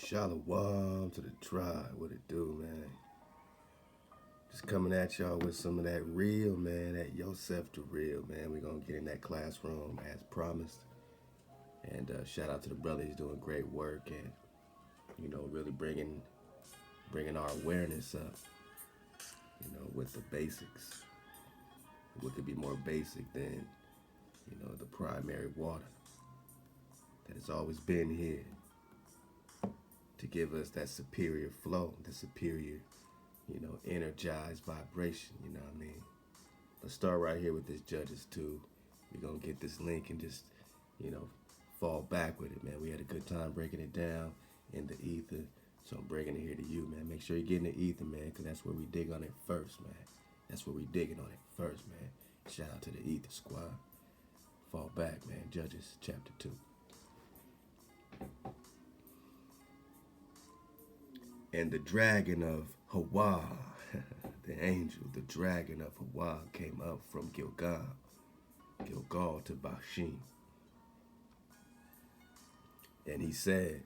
Shalom to the tribe. What it do, man? Just coming at y'all with some of that real, man. That Yosef Da Real, man. We're going to get in that classroom as promised. And shout out to the brother. He's doing great work and, you know, really bringing our awareness up, you know, with the basics. What could be more basic than, you know, the primary water that has always been here to give us that superior flow, the superior, you know, energized vibration, you know what I mean? Let's start right here with this Judges 2. We're going to get this link and just, you know, fall back with it, man. We had a good time breaking it down in the ether, so I'm bringing it here to you, man. Make sure you get in the ether, man, because that's where we dig on it first, man. That's where we digging on it first, man. Shout out to the ether squad. Fall back, man. Judges chapter 2. And the dragon of Hawa, the angel, the dragon of Hawa, came up from Gilgal to Bashim. And he said,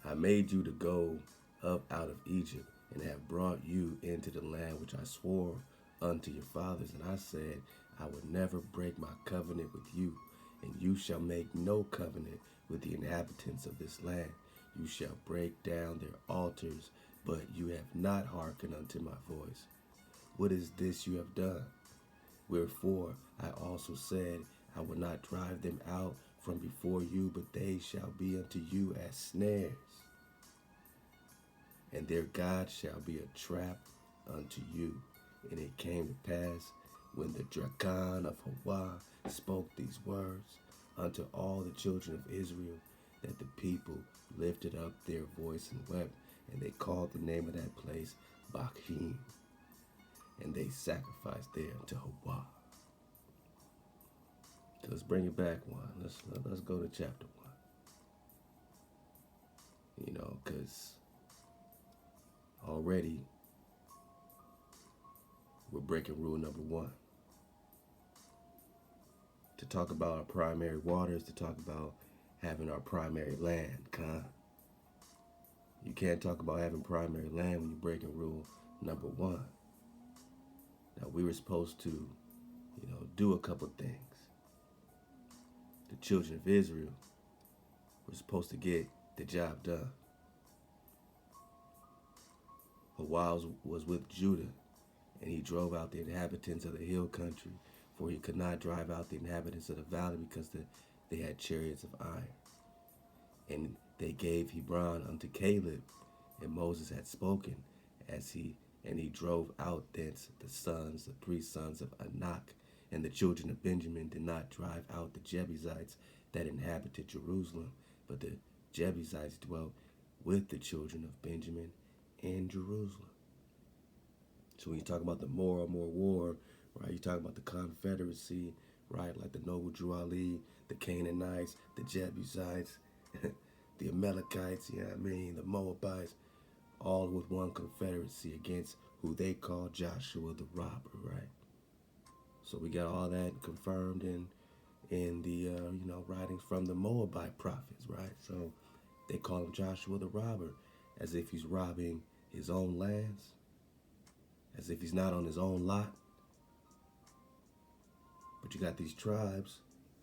I made you to go up out of Egypt, and have brought you into the land which I swore unto your fathers. And I said, I would never break my covenant with you, and you shall make no covenant with the inhabitants of this land. You shall break down their altars, but you have not hearkened unto my voice. What is this you have done? Wherefore I also said, I will not drive them out from before you, but they shall be unto you as snares, and their God shall be a trap unto you. And it came to pass, when the dragon of Hawa spoke these words unto all the children of Israel, that the people lifted up their voice and wept, and they called the name of that place Bachim, and they sacrificed there to Hawa. Let's bring it back one. Let's go to chapter 1. You know, because already we're breaking rule number 1. To talk about our primary waters, to talk about having our primary land, You can't talk about having primary land when you're breaking rule number 1. Now, we were supposed to, you know, do a couple things. The children of Israel were supposed to get the job done. Hawa was with Judah, and he drove out the inhabitants of the hill country, for he could not drive out the inhabitants of the valley, because they had chariots of iron. And they gave Hebron unto Caleb, and Moses had spoken, and he drove out thence the 3 sons of Anak. And the children of Benjamin did not drive out the Jebusites that inhabited Jerusalem, but the Jebusites dwelt with the children of Benjamin in Jerusalem. So when you talk about the more war, right, you talk about the Confederacy, right, like the Noble Drew Ali, the Canaanites, the Jebusites, the Amalekites, you know what I mean, the Moabites, all with one confederacy against who they call Joshua the robber, right? So we got all that confirmed in the you know, writings from the Moabite prophets, right? So they call him Joshua the robber, as if he's robbing his own lands, as if he's not on his own lot. But you got these tribes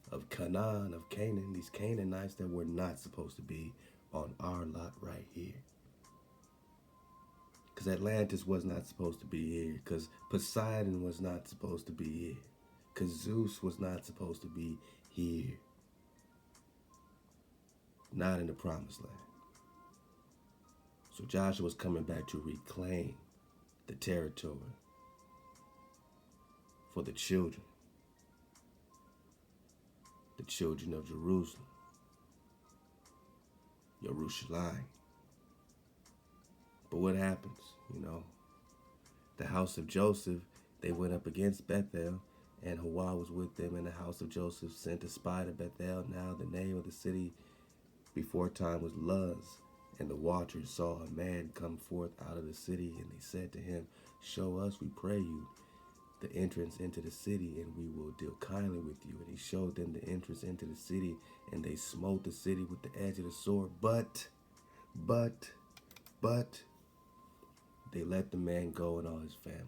of Canaan, of Canaan, these Canaanites that were not supposed to be on our lot right here. Because Atlantis was not supposed to be here. Because Poseidon was not supposed to be here. Because Zeus was not supposed to be here. Not in the promised land. So Joshua was coming back to reclaim the territory for the children of Jerusalem, Yerushalayim. But what happens, you know? The house of Joseph, they went up against Bethel, and Hawa was with them, and the house of Joseph sent a spy to Bethel. Now the name of the city before time was Luz, and the watchers saw a man come forth out of the city, and they said to him, show us, we pray you, the entrance into the city, and we will deal kindly with you. And he showed them the entrance into the city, and they smote the city with the edge of the sword. But But they let the man go and all his family.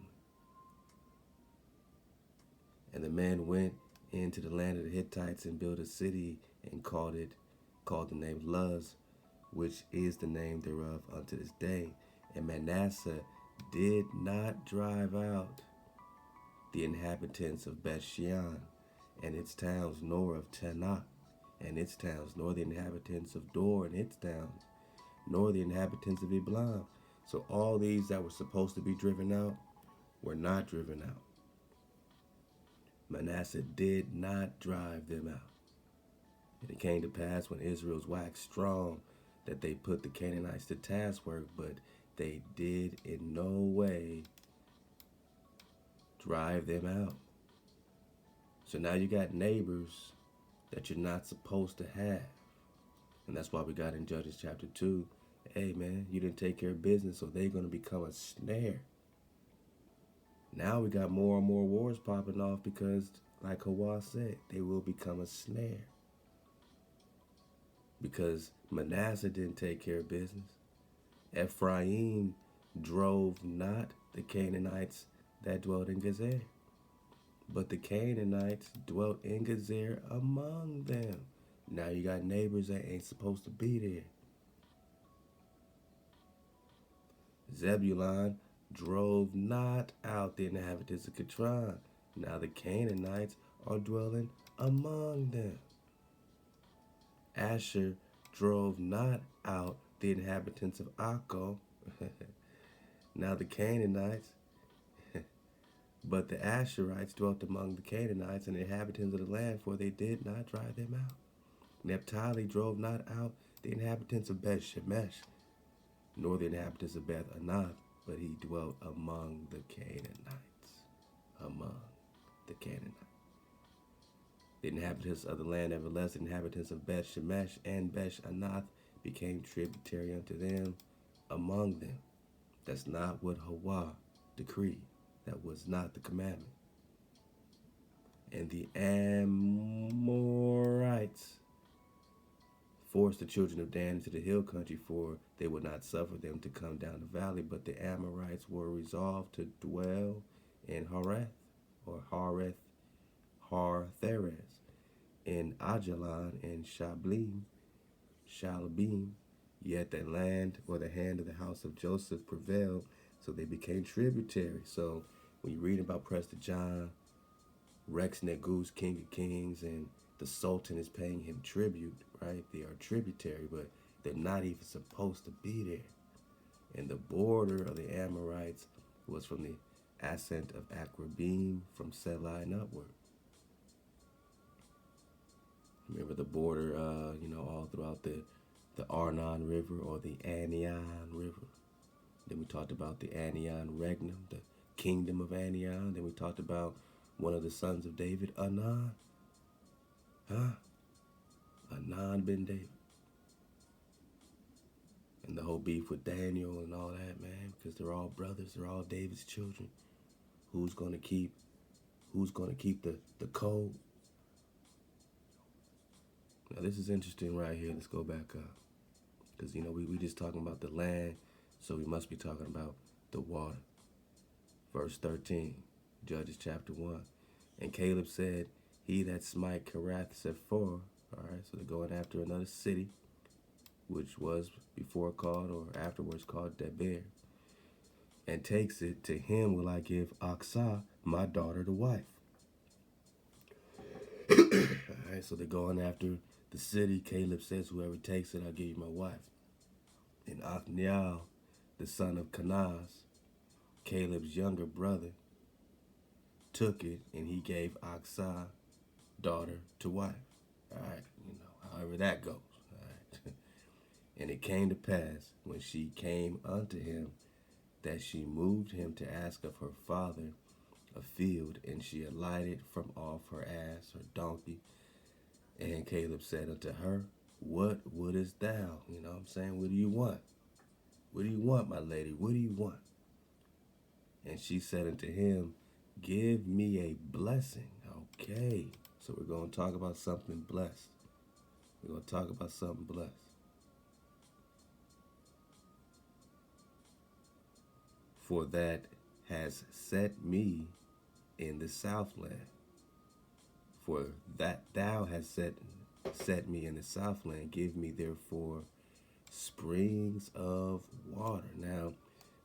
And the man went into the land of the Hittites and built a city and called the name Luz, which is the name thereof unto this day. And Menasseh did not drive out the inhabitants of Bethshean and its towns, nor of Tanakh and its towns, nor the inhabitants of Dor and its towns, nor the inhabitants of Iblam. So all these that were supposed to be driven out were not driven out. Manasseh did not drive them out. And it came to pass when Israel's waxed strong that they put the Canaanites to taskwork, but they did in no way drive them out. So now you got neighbors that you're not supposed to have. And that's why we got in Judges chapter 2, hey man, you didn't take care of business, so they're going to become a snare. Now we got more and more wars popping off because, like Hawa said, they will become a snare. Because Manasseh didn't take care of business. Ephraim drove not the Canaanites that dwelt in Gezer, but the Canaanites dwelt in Gezer among them. Now you got neighbors that ain't supposed to be there. Zebulun drove not out the inhabitants of Catron. Now the Canaanites are dwelling among them. Asher drove not out the inhabitants of Akko. Now the Canaanites, but the Asherites dwelt among the Canaanites and the inhabitants of the land, for they did not drive them out. Naphtali drove not out the inhabitants of Beth Shemesh, nor the inhabitants of Beth Anath, but he dwelt among the Canaanites. Among the Canaanites. The inhabitants of the land, nevertheless, the inhabitants of Beth Shemesh and Beth Anath became tributary unto them among them. That's not what Hawa decreed. That was not the commandment. And the Amorites forced the children of Dan into the hill country, for they would not suffer them to come down the valley. But the Amorites were resolved to dwell in Hareth, or Har-Theres, in Ajalon and Shalbim. Yet the land, or the hand of the house of Joseph, prevailed, so they became tributary. So when you read about Prester John, Rex Negus, King of Kings, and the Sultan is paying him tribute, right? They are tributary, but they're not even supposed to be there. And the border of the Amorites was from the ascent of Akrabim, from Selah and upward. Remember the border, all throughout the Arnon River or the Anion River. Then we talked about the Anion Regnum, the kingdom of Anion. Then we talked about one of the sons of David, Anan. Anan ben David. And the whole beef with Daniel and all that, man, because they're all brothers, they're all David's children. Who's gonna keep the code? Now this is interesting right here. Let's go back up. Because we just talking about the land, so we must be talking about the water. Verse 13, Judges chapter 1. And Caleb said, he that smite Kirath Sephor, all right, so they're going after another city, which was before called or afterwards called Debir, and takes it, to him will I give Aksah, my daughter, to wife. All right, so they're going after the city. Caleb says, whoever takes it, I'll give you my wife. And Othniel, the son of Kenaz, Caleb's younger brother, took it, and he gave Aksah, daughter, to wife. All right, however that goes. All right. And it came to pass, when she came unto him, that she moved him to ask of her father a field, and she alighted from off her ass, her donkey. And Caleb said unto her, what wouldest thou? You know what I'm saying? What do you want? What do you want, my lady? What do you want? And she said unto him, give me a blessing. Okay, so we're going to talk about something blessed. We're going to talk about something blessed. for that has set me in the southland. For that thou hast set me in the southland, give me therefore springs of water. Now,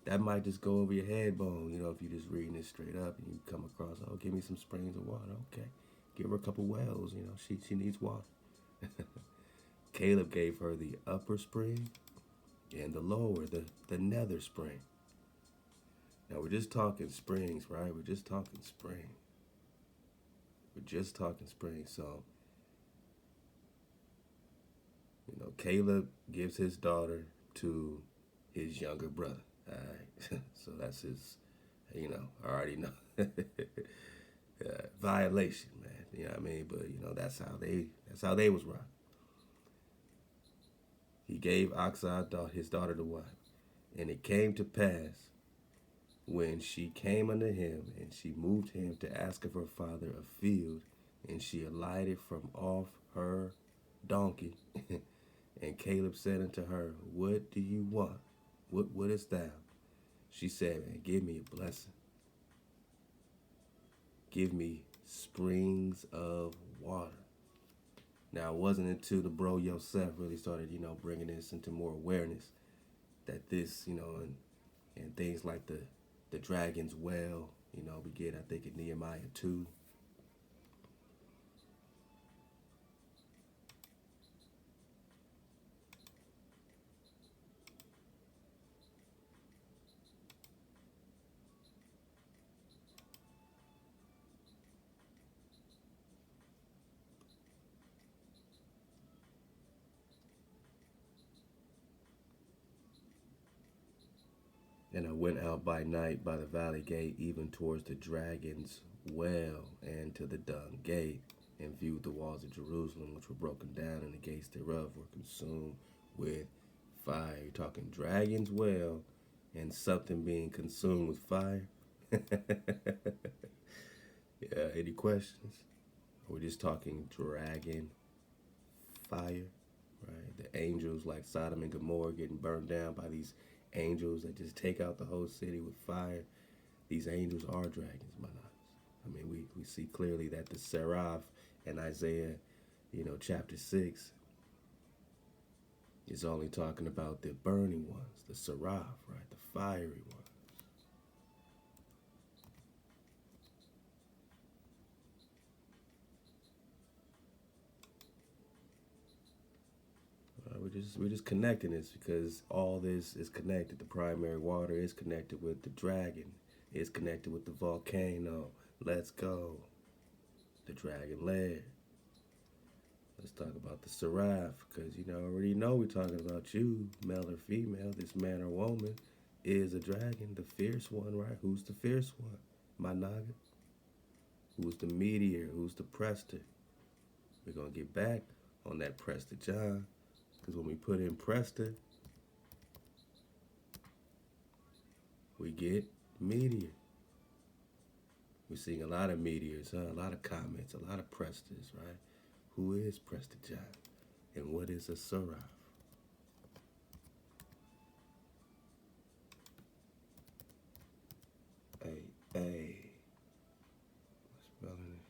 that might just go over your head bone, if you're just reading it straight up and you come across, oh, give me some springs of water. Okay, give her a couple wells. She needs water. Caleb gave her the upper spring and the lower, the nether spring. Now, we're just talking springs, right? We're just talking spring. We're just talking spring. So, Caleb gives his daughter to his younger brother. All right. So that's his, I already know. Violation, man. You know what I mean? But, that's how they was run. He gave Oxad his daughter to wife. And it came to pass when she came unto him, and she moved him to ask of her father a field, and she alighted from off her donkey. And Caleb said unto her, what do you want? What wouldest thou? She said, man, give me a blessing. Give me springs of water. Now, it wasn't until the bro Yosef really started, bringing this into more awareness that this, and things like the dragon's well, we get, I think, in Nehemiah 2. And I went out by night by the valley gate, even towards the dragon's well, and to the dung gate, and viewed the walls of Jerusalem, which were broken down, and the gates thereof were consumed with fire. You're talking dragon's well, and something being consumed with fire. Yeah, any questions? We're just talking dragon fire, right? The angels like Sodom and Gomorrah getting burned down by these angels that just take out the whole city with fire. These angels are dragons, my nuts. I mean, we see clearly that the Seraph in Isaiah, chapter 6 is only talking about the burning ones, the Seraph, right? The fiery ones. We're just connecting this because all this is connected. The primary water is connected with the dragon. It's connected with the volcano. Let's go. The dragon lair. Let's talk about the seraph because already know we're talking about you, male or female. This man or woman is a dragon, the fierce one, right? Who's the fierce one? My naga. Who's the meteor? Who's the Prester? We're gonna get back on that Prester John. Because when we put in Prester, we get meteor. We're seeing a lot of meteors, a lot of comets, a lot of Presters, right? Who is Prester John? And what is a seraph? Hey. What's spelling it?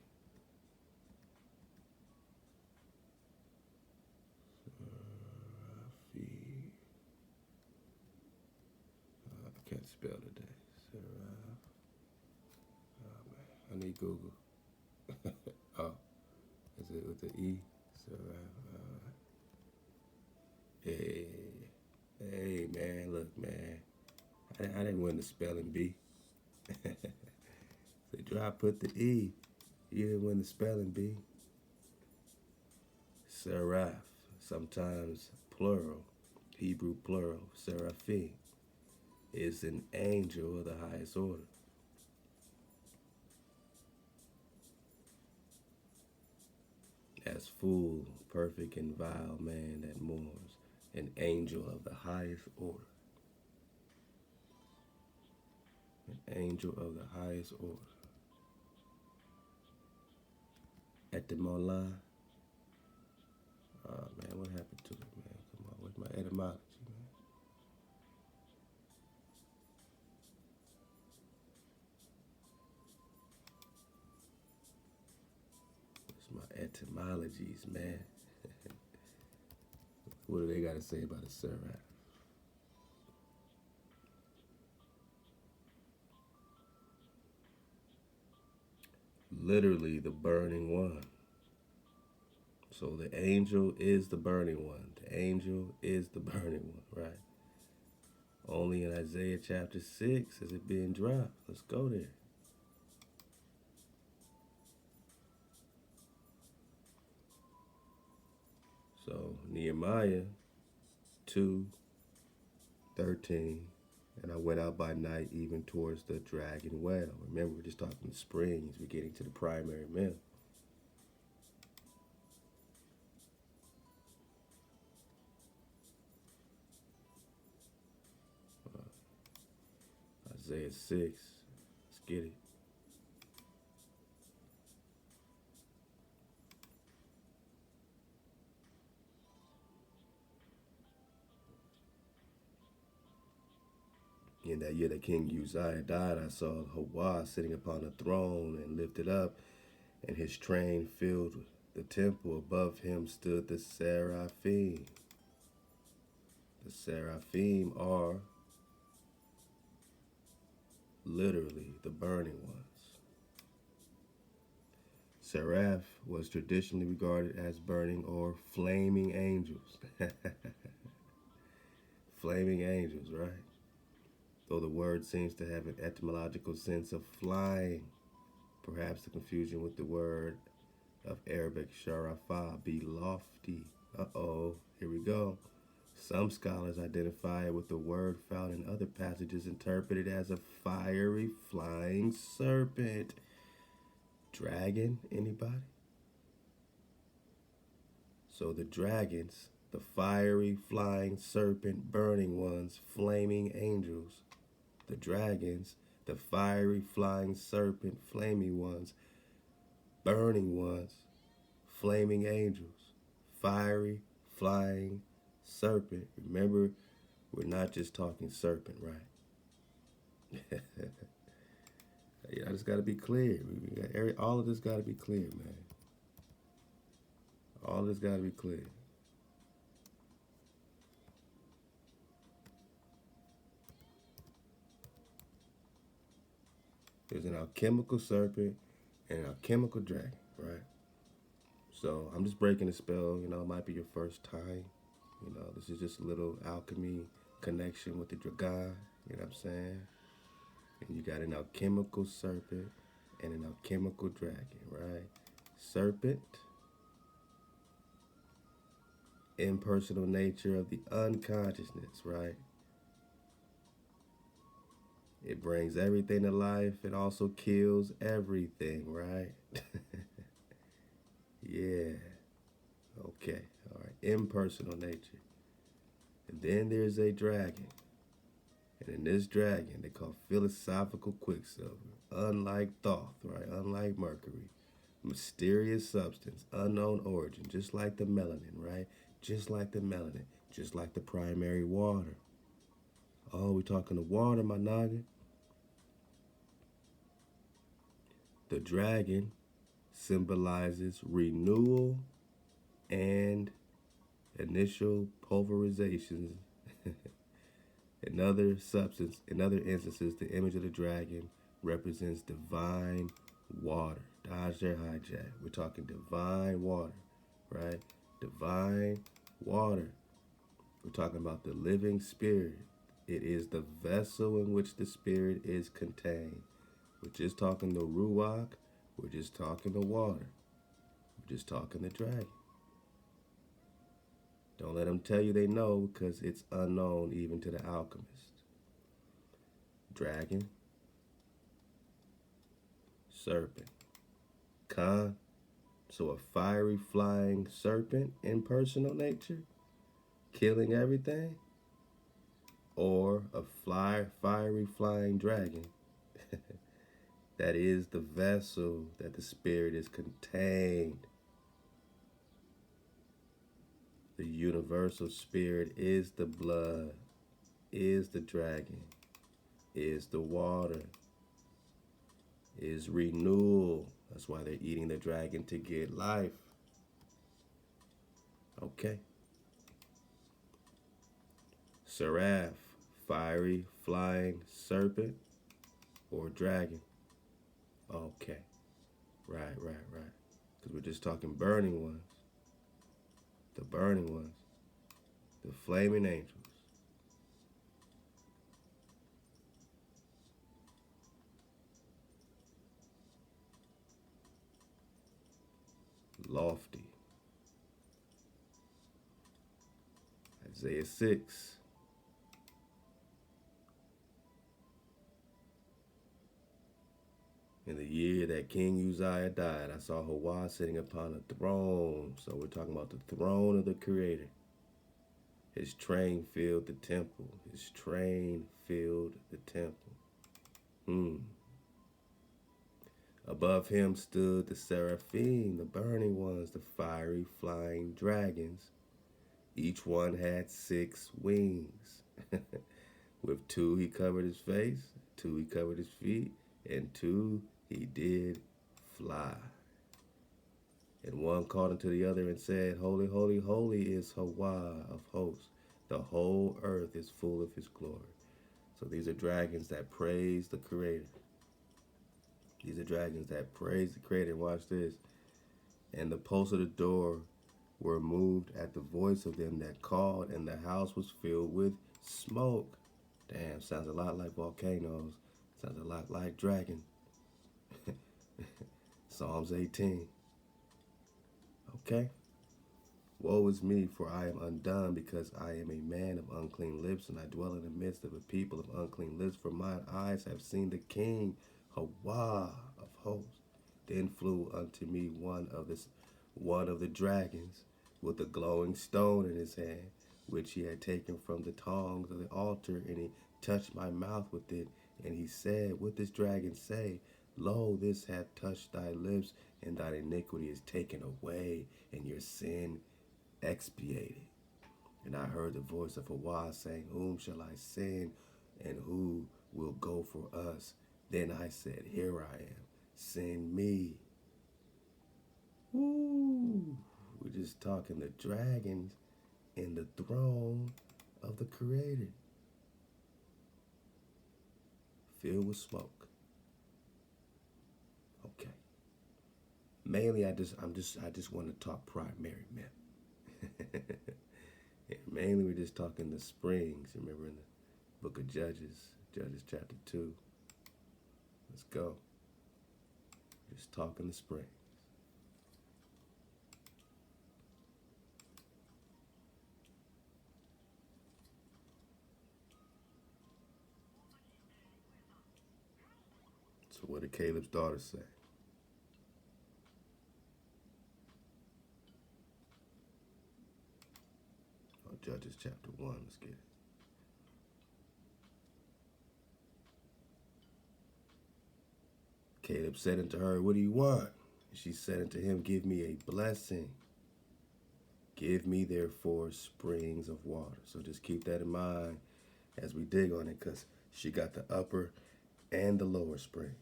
I can't spell today. Seraph. Oh man, I need Google. Oh, is it with the E? Seraph. Hey man, look man, I didn't win the spelling bee. They try to put the E. You didn't win the spelling bee. Seraph, sometimes plural, Hebrew plural, seraphim, is an angel of the highest order. As fool, perfect and vile man that mourns, an angel of the highest order. An angel of the highest order. Etymology. Oh man, what happened to it, man? Come on, where's my etymology, man? My etymologies, man. What do they got to say about a seraph? Literally the burning one. So the angel is the burning one. The angel is the burning one, right? Only in Isaiah chapter 6 is it being dropped. Let's go there. So Nehemiah 2:13, and I went out by night even towards the dragon well. Remember, we're just talking the springs. We're getting to the primary mill. Isaiah 6. Let's get it. In that year that King Uzziah died, I saw Thawada sitting upon a throne and lifted up, and his train filled the temple. Above him stood the Seraphim. The Seraphim are literally the burning ones. Seraph was traditionally regarded as burning or flaming angels. Flaming angels, right? Though the word seems to have an etymological sense of flying, perhaps the confusion with the word of Arabic sharafa, be lofty. Uh-oh, here we go. Some scholars identify it with the word found in other passages interpreted as a fiery flying serpent. Dragon, anybody? So the dragons, the fiery flying serpent burning ones, flaming angels. The dragons, the fiery flying serpent, flaming ones, burning ones, flaming angels, fiery flying serpent. Remember, we're not just talking serpent, right? I just got to be clear. All of this got to be clear, man. All of this got to be clear. There's an alchemical serpent and an alchemical dragon, right? So I'm just breaking the spell. You know, it might be your first time. You know, this is just a little alchemy connection with the dragon. You know what I'm saying? And you got an alchemical serpent and an alchemical dragon, right? Serpent, impersonal nature of the unconsciousness, right? It brings everything to life. It also kills everything, right? Yeah. Okay. All right. Impersonal nature. And then there's a dragon. And in this dragon, they call philosophical quicksilver. Unlike Thoth, right? Unlike Mercury. Mysterious substance, unknown origin, just like the melanin, right? Just like the melanin. Just like the primary water. Oh, we talking the water, my noggin. The dragon symbolizes renewal and initial pulverizations. In other instances, the image of the dragon represents divine water. Dodge their hijack. We're talking divine water, right? Divine water. We're talking about the living spirit. It is the vessel in which the spirit is contained. We're just talking the ruach. We're just talking the water. We're just talking the dragon. Don't let them tell you they know, because it's unknown even to the alchemist. Dragon, serpent, so a fiery flying serpent in personal nature, killing everything, or a fiery flying dragon that is the vessel that the spirit is contained. The universal spirit is the blood, is the dragon, is the water, is renewal, That's why they're eating the dragon to get life. Okay. Seraph, fiery, flying serpent, or dragon. Okay. Right. Because we're just talking burning ones. The burning ones. The flaming angels. Lofty. Isaiah 6. In the year that King Uzziah died, I saw Hawa sitting upon a throne. So we're talking about the throne of the Creator. His train filled the temple. His train filled the temple. Above him stood the Seraphim, the burning ones, the fiery flying dragons. Each one had 6 wings. With 2 he covered his face, 2 he covered his feet, and 2 he did fly. And one called unto the other and said, Holy, holy, holy is Hawa of hosts. The whole earth is full of his glory. So these are dragons that praise the Creator. These are dragons that praise the Creator. Watch this. And the posts of the door were moved at the voice of them that called, and the house was filled with smoke. Damn, sounds a lot like volcanoes. Sounds a lot like dragon. Psalms 18. Okay. Woe is me, for I am undone, because I am a man of unclean lips, and I dwell in the midst of a people of unclean lips, for mine eyes have seen the King, Hawa of hosts. Then flew unto me one of the dragons, with a glowing stone in his hand, which he had taken from the tongs of the altar, and he touched my mouth with it, and he said, What this dragon say? Lo, this hath touched thy lips, and thine iniquity is taken away, and your sin expiated. And I heard the voice of Hawa saying, Whom shall I send, and who will go for us? Then I said, Here I am, send me. Woo! We're just talking the dragons in the throne of the Creator, filled with smoke. Okay. Mainly, I just want to talk primary myth. Mainly, we're just talking the springs. Remember in the book of Judges chapter 2. Let's go. Just talking the springs. So what did Caleb's daughter say? Oh, Judges chapter 1. Let's get it. Caleb said unto her, What do you want? And she said unto him, Give me a blessing. Give me therefore springs of water. So just keep that in mind as we dig on it, because she got the upper and the lower spring.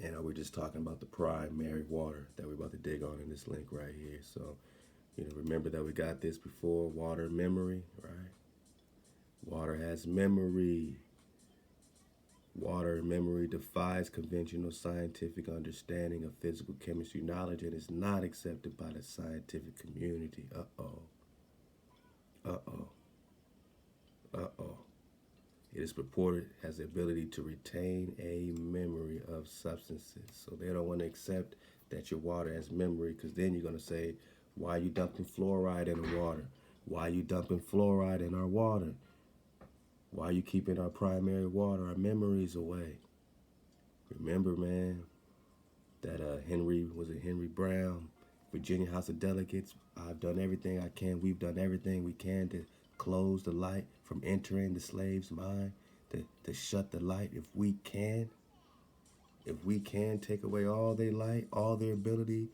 And we're just talking about the primary water that we're about to dig on in this link right here. So, remember that we got this before, water memory, right? Water has memory. Water memory defies conventional scientific understanding of physical chemistry knowledge and is not accepted by the scientific community. Uh-oh. It is purported has the ability to retain a memory of substances. So they don't want to accept that your water has memory, because then you're going to say, why are you dumping fluoride in the water? Why are you dumping fluoride in our water? Why are you keeping our primary water, our memories away? Remember, man, that Henry Brown, Virginia House of Delegates, I've done everything I can. We've done everything we can to close the light from entering the slave's mind, to shut the light. If we can take away all their light, all their ability,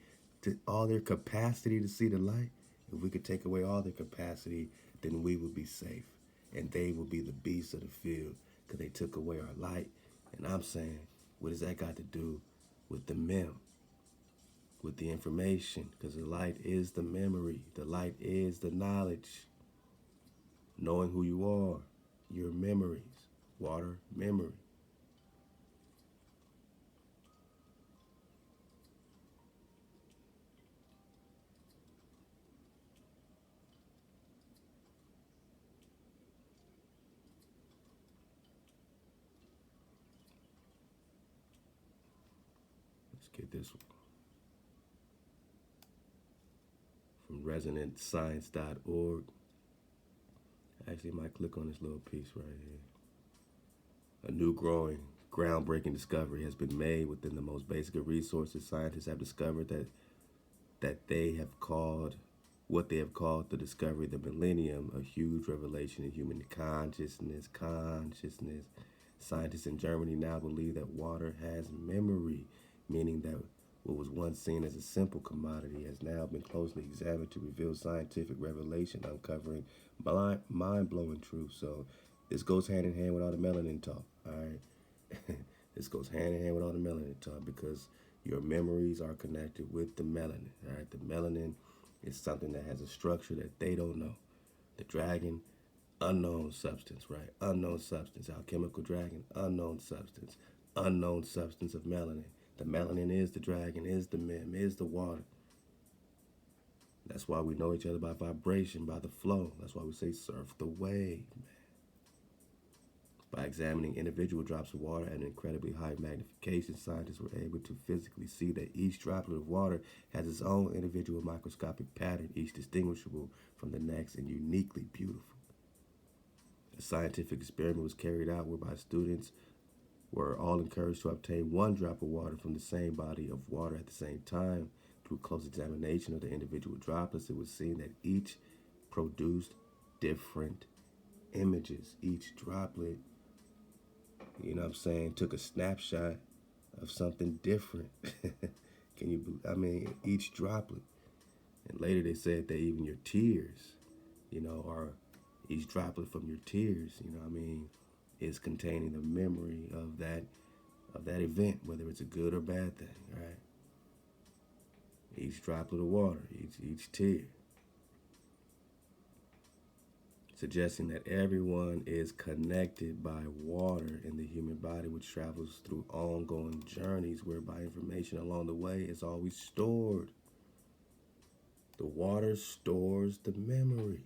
all their capacity to see the light, if we could take away all their capacity, then we would be safe. And they will be the beasts of the field, because they took away our light. And I'm saying, what does that got to do with the mem, with the information, because the light is the memory. The light is the knowledge. Knowing who you are, your memories. Water, memory. Let's get this one. From resonantscience.org. Actually, I might click on this little piece right here. A new growing, groundbreaking discovery has been made within the most basic of resources. Scientists have discovered that they have called what they have called the discovery of the millennium, a huge revelation in human consciousness. Scientists in Germany now believe that water has memory, meaning that what was once seen as a simple commodity has now been closely examined to reveal scientific revelation, uncovering mind-blowing truths. So this goes hand in hand with all the melanin talk, all right? This goes hand in hand with all the melanin talk because your memories are connected with the melanin, all right? The melanin is something that has a structure that they don't know. The dragon, unknown substance, right? Unknown substance. Alchemical dragon, unknown substance. Unknown substance of melanin. The melanin is the dragon, is the mem, is the water. That's why we know each other by vibration, by the flow. That's why we say surf the wave, man. By examining individual drops of water at an incredibly high magnification, scientists were able to physically see that each droplet of water has its own individual microscopic pattern, each distinguishable from the next and uniquely beautiful. A scientific experiment was carried out whereby students were all encouraged to obtain one drop of water from the same body of water at the same time. Through close examination of the individual droplets, it was seen that each produced different images. Each droplet, you know what I'm saying, took a snapshot of something different. Can you, I mean, each droplet. And later they said that even your tears, you know, are each droplet from your tears, you know what I mean, is containing the memory of that event, whether it's a good or bad thing, right? Each droplet of water, each tear. Suggesting that everyone is connected by water in the human body, which travels through ongoing journeys whereby information along the way is always stored. The water stores the memory.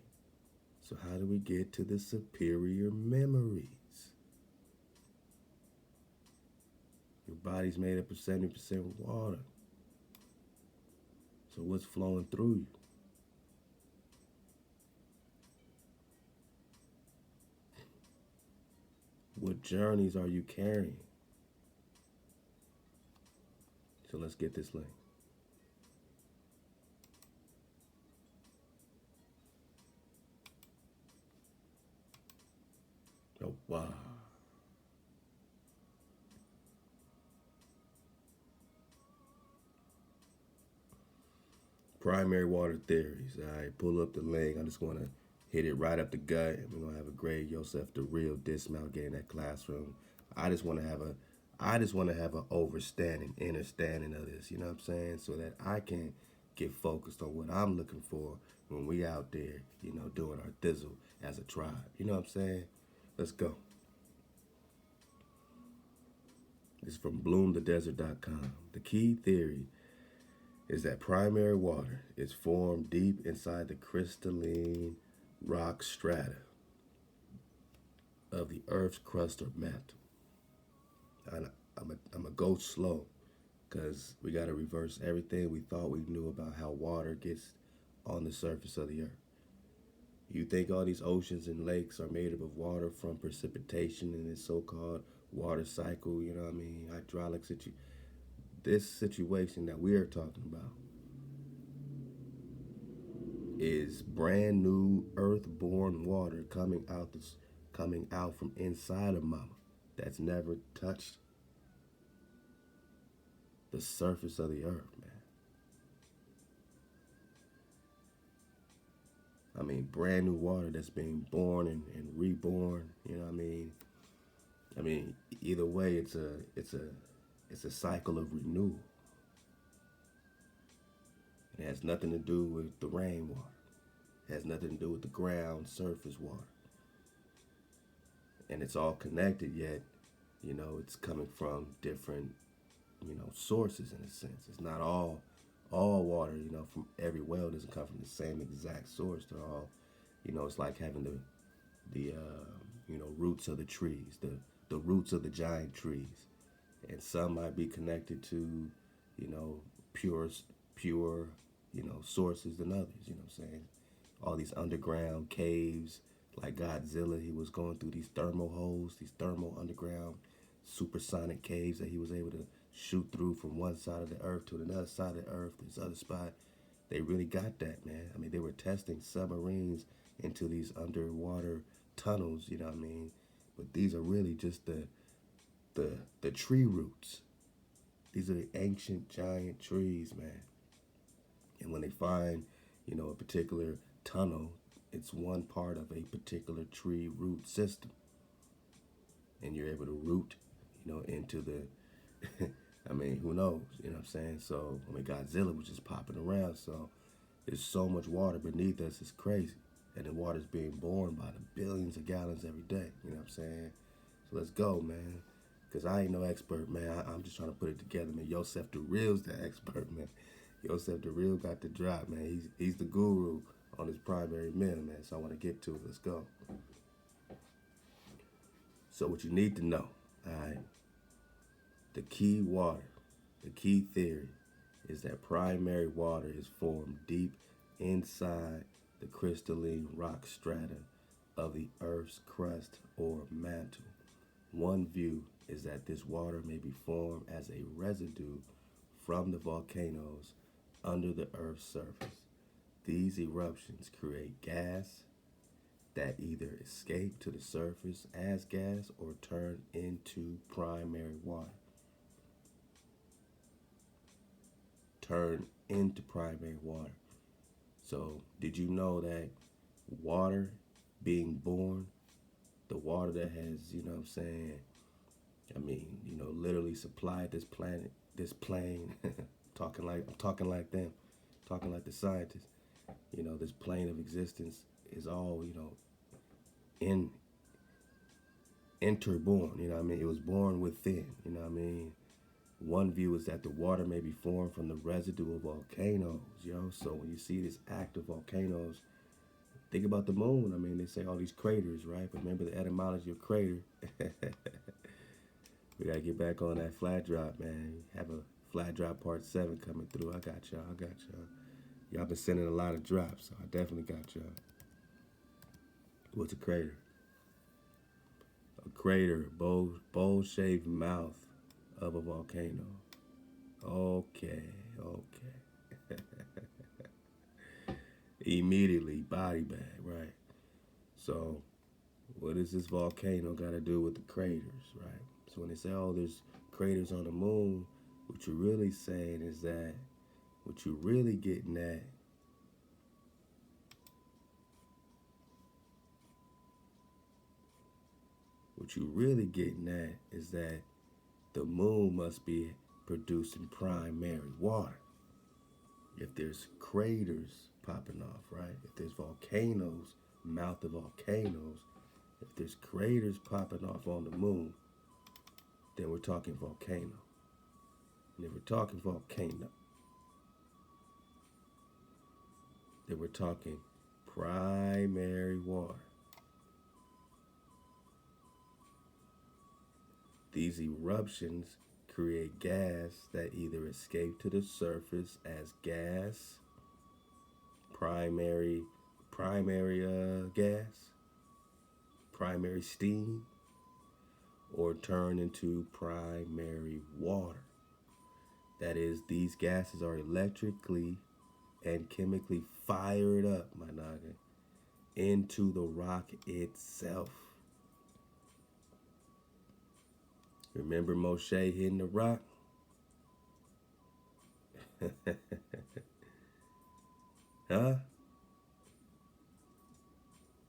So how do we get to the superior memories? Your body's made up of 70% water. So what's flowing through you? What journeys are you carrying? So let's get this link. Oh, wow. Primary water theories. All right, pull up the link. I just want to hit it right up the gut. We're going to have a great Yosef Da Real dismount getting that classroom. I just want to have an understanding of this, you know what I'm saying? So that I can get focused on what I'm looking for when we out there, you know, doing our thizzle as a tribe. You know what I'm saying? Let's go. This is from bloomthedesert.com. The key theory is that primary water is formed deep inside the crystalline rock strata of the Earth's crust or mantle. And I'm going to go slow because we got to reverse everything we thought we knew about how water gets on the surface of the Earth. You think all these oceans and lakes are made up of water from precipitation and this so-called water cycle, you know what I mean, hydraulic situation. This situation that we are talking about is brand new earth-born water coming out from inside of mama that's never touched the surface of the earth, man. I mean, brand new water that's being born and reborn, you know what I mean? I mean, either way, it's a It's a cycle of renewal. It has nothing to do with the rainwater. It has nothing to do with the ground surface water. And it's all connected, yet, it's coming from different, sources in a sense. It's not all water, from every well doesn't come from the same exact source. They're all, it's like having the roots of the trees, the roots of the giant trees. And some might be connected to, pure, sources than others, you know what I'm saying? All these underground caves, like Godzilla, he was going through these thermal holes, these thermal underground supersonic caves that he was able to shoot through from one side of the earth to another side of the earth, this other spot. They really got that, man. I mean, they were testing submarines into these underwater tunnels, you know what I mean? But these are really just the tree roots. These are the ancient giant trees, man. And when they find, a particular tunnel, it's one part of a particular tree root system. And you're able to root, into the, I mean, who knows, you know what I'm saying? So, Godzilla was just popping around. So there's so much water beneath us, it's crazy. And the water's being born by the billions of gallons every day, you know what I'm saying? So let's go, man. Because I ain't no expert, man. I'm just trying to put it together, man. Yosef Da Real's the expert, man. Yosef Da Real got the drop, man. He's the guru on his primary mill, man. So I want to get to it. Let's go. So what you need to know, all right, the key theory is that primary water is formed deep inside the crystalline rock strata of the Earth's crust or mantle. One view is that this water may be formed as a residue from the volcanoes under the Earth's surface. These eruptions create gas that either escape to the surface as gas or turn into primary water. So, did you know that water being born, the water that has, literally supplied this planet, this plane, I'm talking like them, talking like the scientists, this plane of existence is all, interborn, it was born within, One view is that the water may be formed from the residue of volcanoes, So when you see this active volcanoes, think about the moon. They say all these craters, right? But remember the etymology of crater. We gotta get back on that flat drop, man. Have a flat drop part 7 coming through. I got y'all. Y'all been sending a lot of drops, so I definitely got y'all. What's a crater? A crater, bowl-shaped mouth of a volcano. Okay. Immediately, body bag, right? So, what does this volcano got to do with the craters, right? So when they say, oh, there's craters on the moon, what you're really saying is that, what you're really getting at is that the moon must be producing primary water. If there's craters popping off, right? If there's volcanoes, mouth of volcanoes, if there's craters popping off on the moon, then we're talking volcano. And if we're talking volcano, then we're talking primary water. These eruptions create gas that either escape to the surface as gas, primary gas, primary steam, or turn into primary water. That is, these gases are electrically and chemically fired up, my naga, into the rock itself. Remember Moshe hitting the rock? Huh?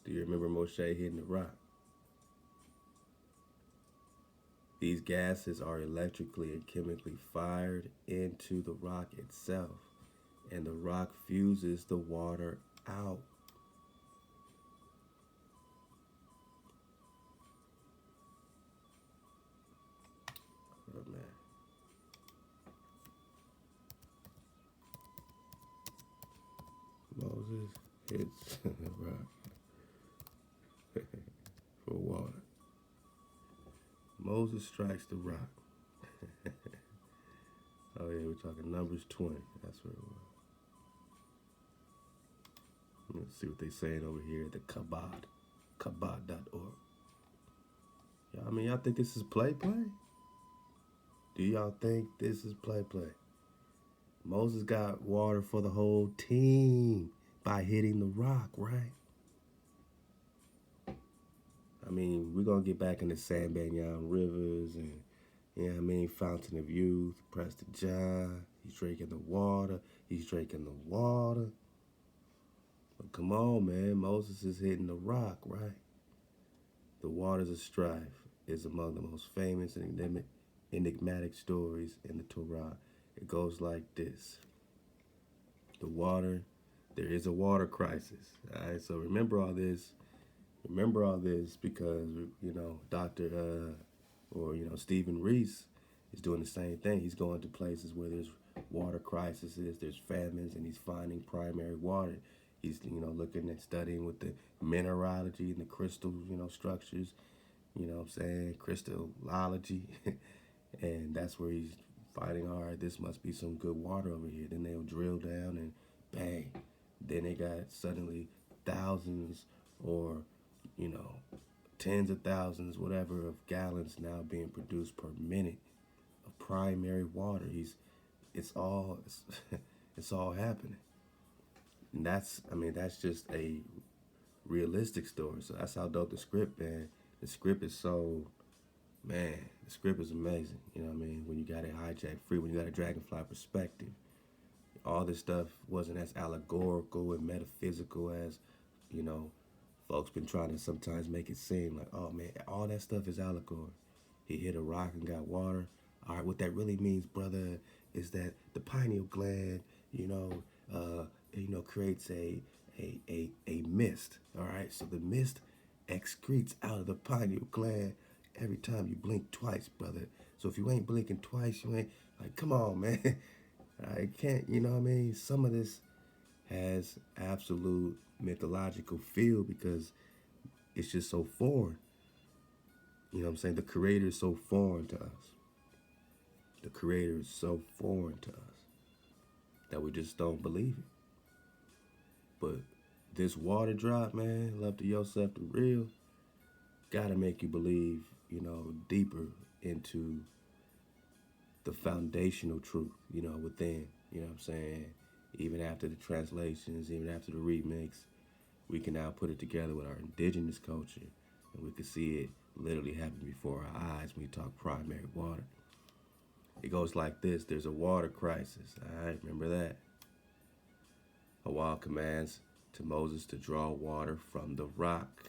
Do you remember Moshe hitting the rock? These gases are electrically and chemically fired into the rock itself, and the rock fuses the water out. Oh man. Moses hits the rock for water. Moses strikes the rock. Oh yeah, we're talking Numbers 20. That's where it was. Let's see what they're saying over here at the Chabad.org. I mean, y'all think this is play? Do y'all think this is play? Moses got water for the whole team by hitting the rock, right? I mean, we're going to get back into Sambanyang rivers and, you know what I mean, Fountain of Youth, Prester John. He's drinking the water. But come on, man. Moses is hitting the rock, right? The Waters of Strife is among the most famous and enigmatic stories in the Torah. It goes like this. There is a water crisis. All right, so remember all this because, Dr. Stephen Reese is doing the same thing. He's going to places where there's water crises, there's famines, and he's finding primary water. He's, looking at studying with the mineralogy and the crystal, structures, crystallology. And that's where he's finding, all right, this must be some good water over here. Then they'll drill down and bang. Then they got suddenly thousands or, tens of thousands, whatever, of gallons now being produced per minute of primary water. It's all happening. And that's just a realistic story. So that's how dope the script, man. The script is the script is amazing. You know what I mean? When you got it hijacked free, when you got a dragonfly perspective, all this stuff wasn't as allegorical and metaphysical as, folks been trying to sometimes make it seem like, oh man, all that stuff is allegory. He hit a rock and got water. All right, what that really means, brother, is that the pineal gland, creates a mist. All right, so the mist excretes out of the pineal gland every time you blink twice, brother. So if you ain't blinking twice, you ain't like, come on, man. I can't, Some of this has absolute mythological feel because it's just so foreign. You know what I'm saying? The Creator is so foreign to us. The Creator is so foreign to us that we just don't believe it. But this water drop, man, love to Yosef Da Real, gotta make you believe, deeper into the foundational truth, within. You know what I'm saying? Even after the translations, even after the remix, we can now put it together with our indigenous culture, and we can see it literally happen before our eyes when we talk primary water. It goes like this. There's a water crisis. All right, remember that. Hawa commands to Moses to draw water from the rock.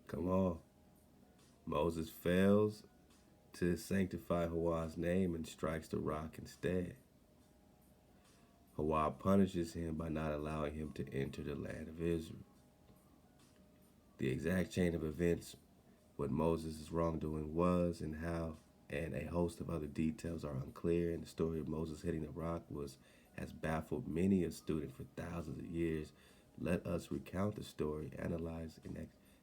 Come on. Moses fails to sanctify Hawa's name and strikes the rock instead. Hawa punishes him by not allowing him to enter the land of Israel. The exact chain of events, what Moses' wrongdoing was and how, and a host of other details are unclear, and the story of Moses hitting the rock has baffled many a student for thousands of years. Let us recount the story, analyze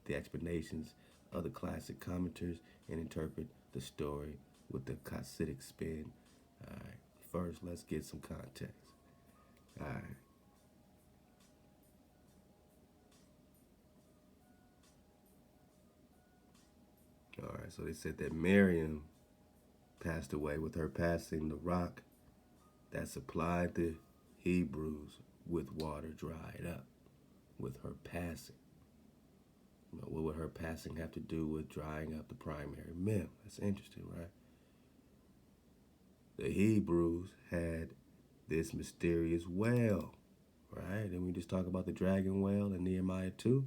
the explanations of the classic commenters, and interpret the story with the Cymatics spin. All right, first let's get some context. All right. All right, so they said that Miriam passed away with her passing the rock that supplied the Hebrews with water dried up with her passing. What would her passing have to do with drying up the primary milk? That's interesting, right? The Hebrews had this mysterious well, right? And we just talk about the dragon well in Nehemiah 2.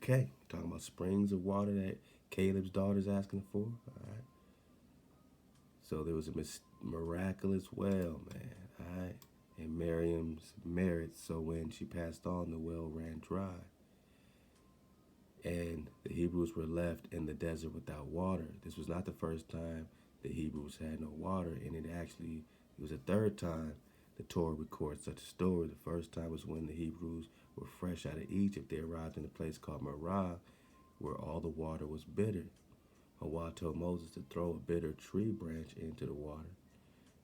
Okay, talking about springs of water that Caleb's daughter's asking for. All right. So there was a miraculous well, man. All right. And Miriam's merit. So when she passed on, the well ran dry. And the Hebrews were left in the desert without water. This was not the first time the Hebrews had no water, and it was the third time the Torah records such a story. The first time was when the Hebrews were fresh out of Egypt. They arrived in a place called Merah, where all the water was bitter. Hawa told Moses to throw a bitter tree branch into the water,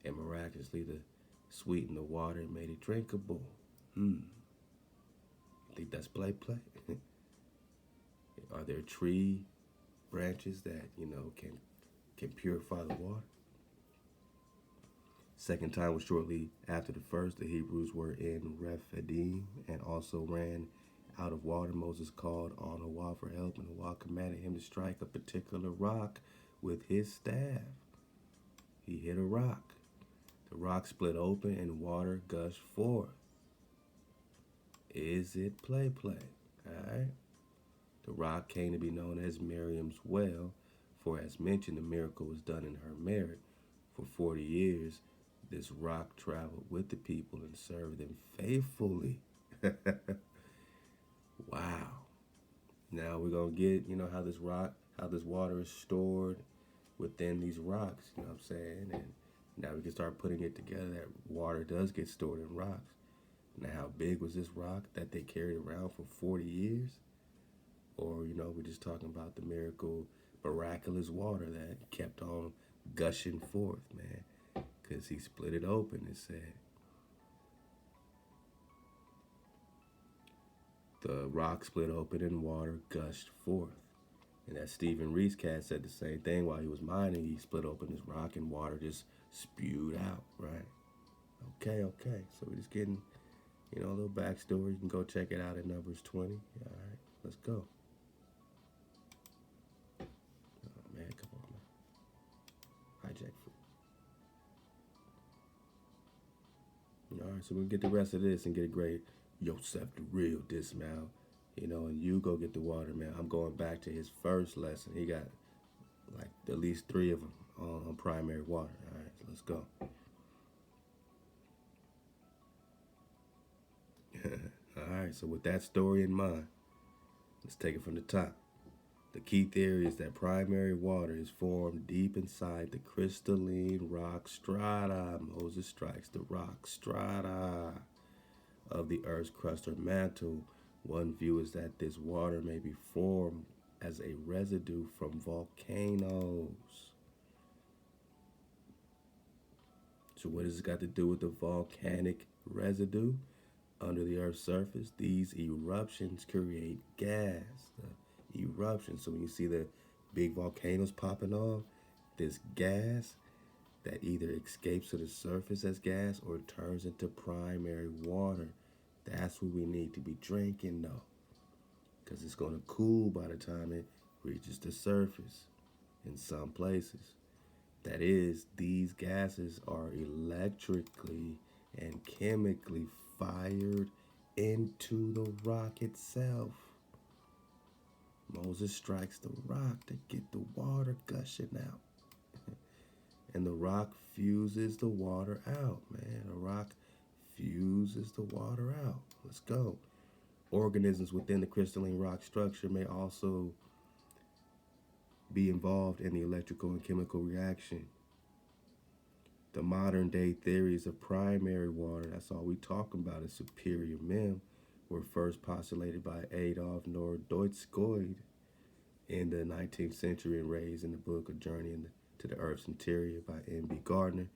and miraculously to sweeten the water and made it drinkable. You think that's play? Are there tree branches that, can purify the water? Second time was shortly after the first. The Hebrews were in Rephidim and also ran out of water. Moses called on Hawa for help, and Hawa commanded him to strike a particular rock with his staff. He hit a rock. The rock split open and water gushed forth. Is it play? All right. The rock came to be known as Miriam's well, for as mentioned, the miracle was done in her merit. For 40 years, this rock traveled with the people and served them faithfully. Wow. Now we're going to get, how this water is stored within these rocks, you know what I'm saying? And now we can start putting it together that water does get stored in rocks. Now, how big was this rock that they carried around for 40 years? Or, we're just talking about the miraculous water that kept on gushing forth, man. Because he split it open, it said. The rock split open and water gushed forth. And that Stephen Reese cat said the same thing while he was mining. He split open his rock and water just spewed out, right? Okay. So we're just getting, a little backstory. You can go check it out at Numbers 20. All right, let's go. Man, come on, man. Hijack food. All right, so we'll get the rest of this and get a great Yosef Da Real dismount, and you go get the water, man. I'm going back to his first lesson. He got like at least 3 of them on primary water. All right, so let's go. All right, so with that story in mind, let's take it from the top. The key theory is that primary water is formed deep inside the crystalline rock strata. Moses strikes the rock strata of the Earth's crust or mantle. One view is that this water may be formed as a residue from volcanoes. So what has it got to do with the volcanic residue under the Earth's surface? These eruptions create gas. Eruptions. So when you see the big volcanoes popping off, this gas that either escapes to the surface as gas or turns into primary water. That's what we need to be drinking though, because it's going to cool by the time it reaches the surface in some places. That is, these gases are electrically and chemically fired into the rock itself. Moses strikes the rock to get the water gushing out. And the rock fuses the water out, man. The rock fuses the water out. Let's go. Organisms within the crystalline rock structure may also be involved in the electrical and chemical reaction. The modern day theories of primary water, that's all we talk about, is superior mem, were first postulated by Adolf Norddeutskoid in the 19th century and raised in the book A Journey to the Earth's Interior by M.B. Gardner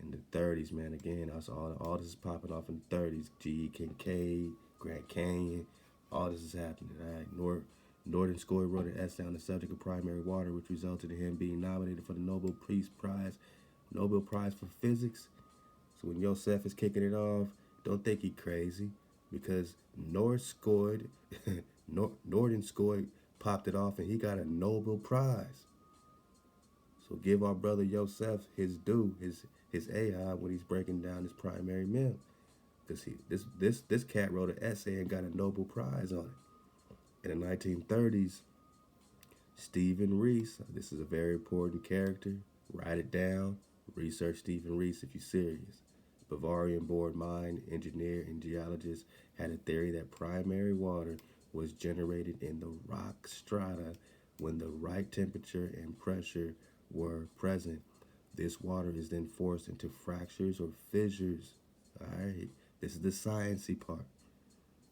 in the 30s, man. Again, all this is popping off in the 30s. G.E. Kincaid, Grand Canyon, all this is happening. All right? Nordenskoy wrote an essay on the subject of primary water, which resulted in him being nominated for the Nobel Prize for Physics. So when Yosef is kicking it off, don't think he crazy, because Nordenskoy popped it off and he got a Nobel Prize. So give our brother Yosef his due, his Ahab, when he's breaking down his primary mem, because this cat wrote an essay and got a Nobel Prize on it. In the 1930s, Stephen Rees, this is a very important character. Write it down. Research Stephen Rees if you're serious. Bavarian born mine engineer and geologist had a theory that primary water was generated in the rock strata when the right temperature and pressure were present. This water is then forced into fractures or fissures. All right, this is the sciencey part.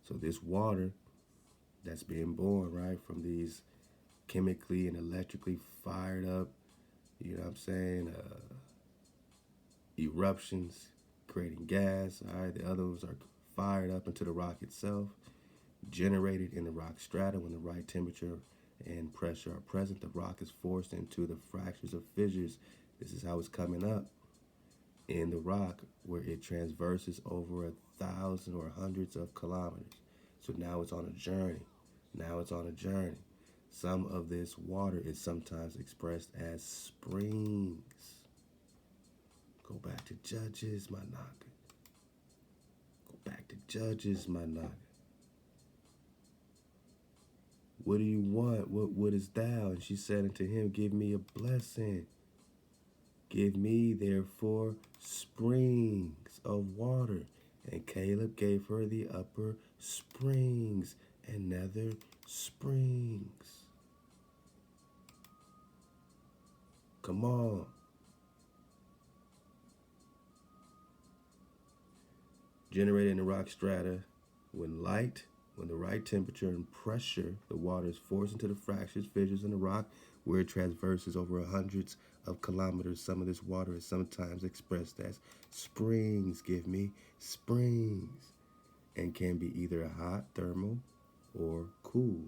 So this water that's being born, right, from these chemically and electrically fired up, you know what I'm saying, eruptions, creating gas. All right, the others are fired up into the rock itself, generated in the rock strata when the right temperature and pressure are present. The rock is forced into the fractures or fissures. This is how it's coming up in the rock, where it transverses over 1,000 or hundreds of kilometers. So now it's on a journey. Now it's on a journey. Some of this water is sometimes expressed as springs. Go back to Judges, my naga. Go back to Judges, my naga. What do you want? What wouldest thou? And she said unto him, give me a blessing. Give me, therefore, springs of water. And Caleb gave her the upper springs and nether springs. Come on. Generated in the rock strata, when the right temperature and pressure, the water is forced into the fractures, fissures in the rock, where it traverses over hundreds of kilometers. Some of this water is sometimes expressed as springs. Give me springs. And can be either hot, thermal, or cool.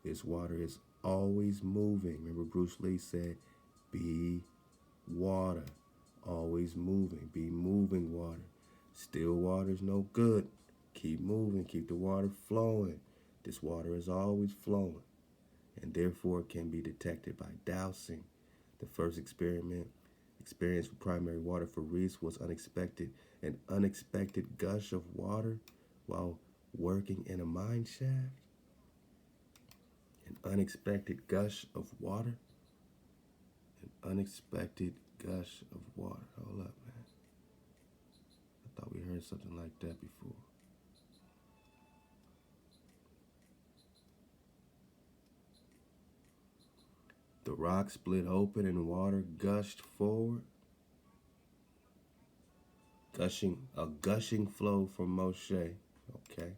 This water is always moving. Remember Bruce Lee said, be water. Always moving. Be moving water. Still water's no good. Keep moving. Keep the water flowing. This water is always flowing, and therefore can be detected by dousing. The first experience with primary water for Reese was unexpected. An unexpected gush of water while working in a mine shaft. An unexpected gush of water. An unexpected gush of water. Hold up, man. I thought we heard something like that before. The rock split open and water gushed forward. A gushing flow from Moshe. Okay.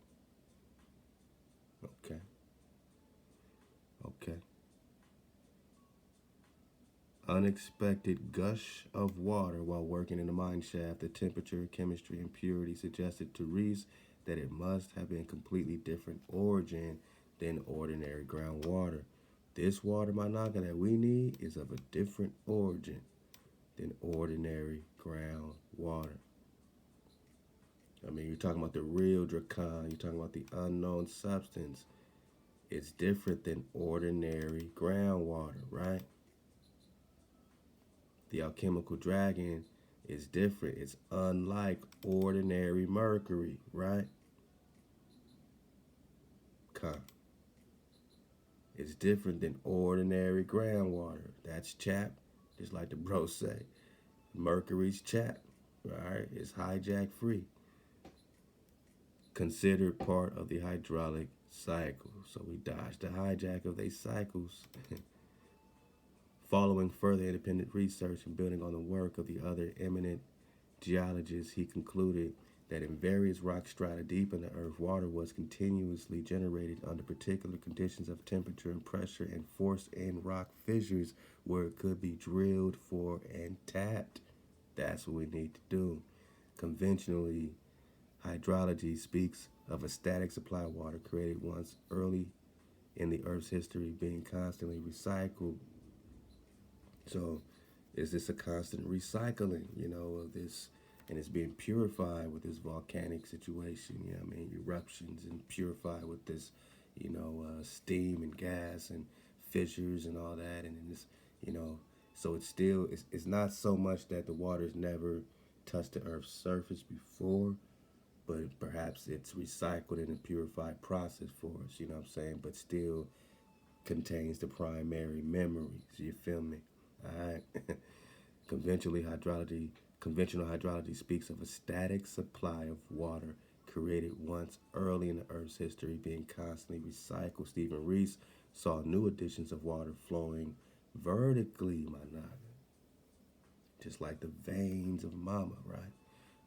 Unexpected gush of water while working in the mine shaft. The temperature, chemistry, and purity suggested to Reese that it must have been completely different origin than ordinary groundwater. This water, my naga, that we need is of a different origin than ordinary groundwater. I mean, you're talking about the real dracon. You're talking about the unknown substance. It's different than ordinary groundwater, right? The alchemical dragon is different. It's unlike ordinary mercury, right? It's different than ordinary groundwater. That's chap, just like the bro say. Mercury's chap, right? It's hijack free. Considered part of the hydraulic cycle. So we dodged the hijack of these cycles. Following further independent research and building on the work of the other eminent geologists, he concluded that in various rock strata deep in the earth, water was continuously generated under particular conditions of temperature and pressure and forced in rock fissures where it could be drilled for and tapped. That's what we need to do. Conventionally, hydrology speaks of a static supply of water created once early in the Earth's history being constantly recycled. So is this a constant recycling, of this, and it's being purified with this volcanic situation, eruptions, and purified with this, steam and gas and fissures and all that, and then this, so it's not so much that the water's never touched the Earth's surface before, but perhaps it's recycled in a purified process for us, but still contains the primary memories. You feel me? All right. Conventional hydrology speaks of a static supply of water created once early in the Earth's history being constantly recycled. Stephen Rees saw new additions of water flowing vertically, my naga, just like the veins of mama, right?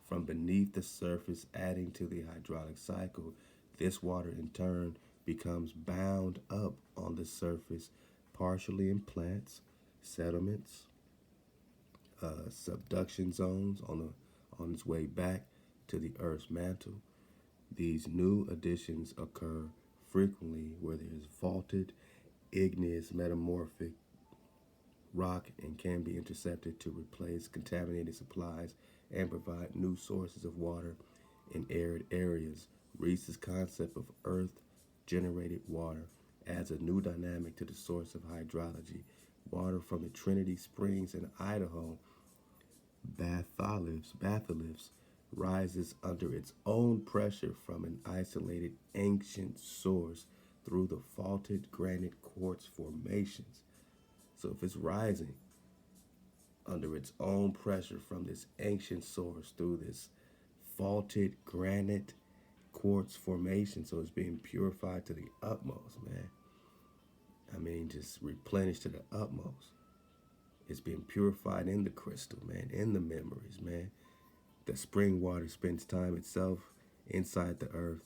From beneath the surface, adding to the hydraulic cycle. This water in turn becomes bound up on the surface, partially in plants, settlements, subduction zones on its way back to the Earth's mantle. These new additions occur frequently where there is faulted, igneous, metamorphic rock and can be intercepted to replace contaminated supplies and provide new sources of water in arid areas. Rees's concept of earth-generated water adds a new dynamic to the source of hydrology. Water from the Trinity Springs in Idaho, batholiths, rises under its own pressure from an isolated ancient source through the faulted granite quartz formations. So if it's rising under its own pressure from this ancient source through this faulted granite quartz formation, so it's being purified to the utmost, man. I mean, just replenished to the utmost. It's being purified in the crystal, man, in the memories, man. The spring water spends time itself inside the earth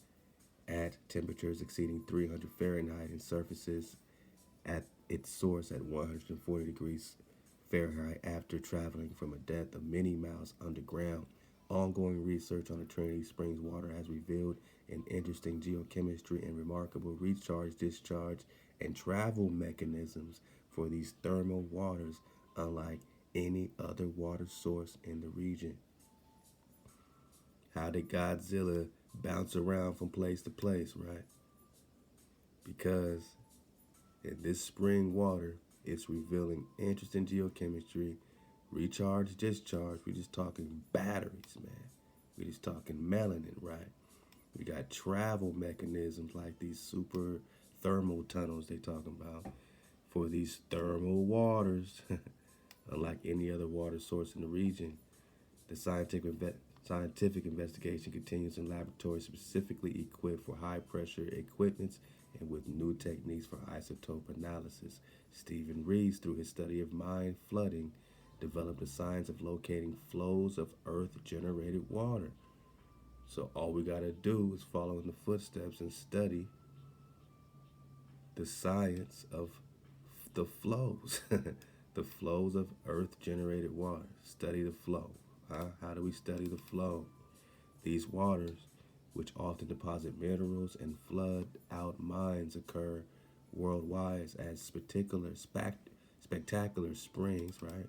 at temperatures exceeding 300 Fahrenheit and surfaces at its source at 140 degrees Fahrenheit after traveling from a depth of many miles underground. Ongoing research on the Trinity Springs water has revealed an interesting geochemistry and remarkable recharge, discharge, and travel mechanisms for these thermal waters, unlike any other water source in the region. How did Godzilla bounce around from place to place, right? Because in this spring water, it's revealing interesting geochemistry, recharge, discharge. We're just talking batteries, man. We're just talking melanin, right? We got travel mechanisms like these super thermal tunnels they talking about for these thermal waters. Unlike any other water source in the region, the scientific investigation continues in laboratories specifically equipped for high-pressure equipments and with new techniques for isotope analysis. Stephen Rees, through his study of mine flooding, developed the science of locating flows of earth-generated water. So all we got to do is follow in the footsteps and study the science of the flows, the flows of earth-generated water. Study the flow. How do we study the flow? These waters, which often deposit minerals and flood out mines, occur worldwide as spectacular springs, right?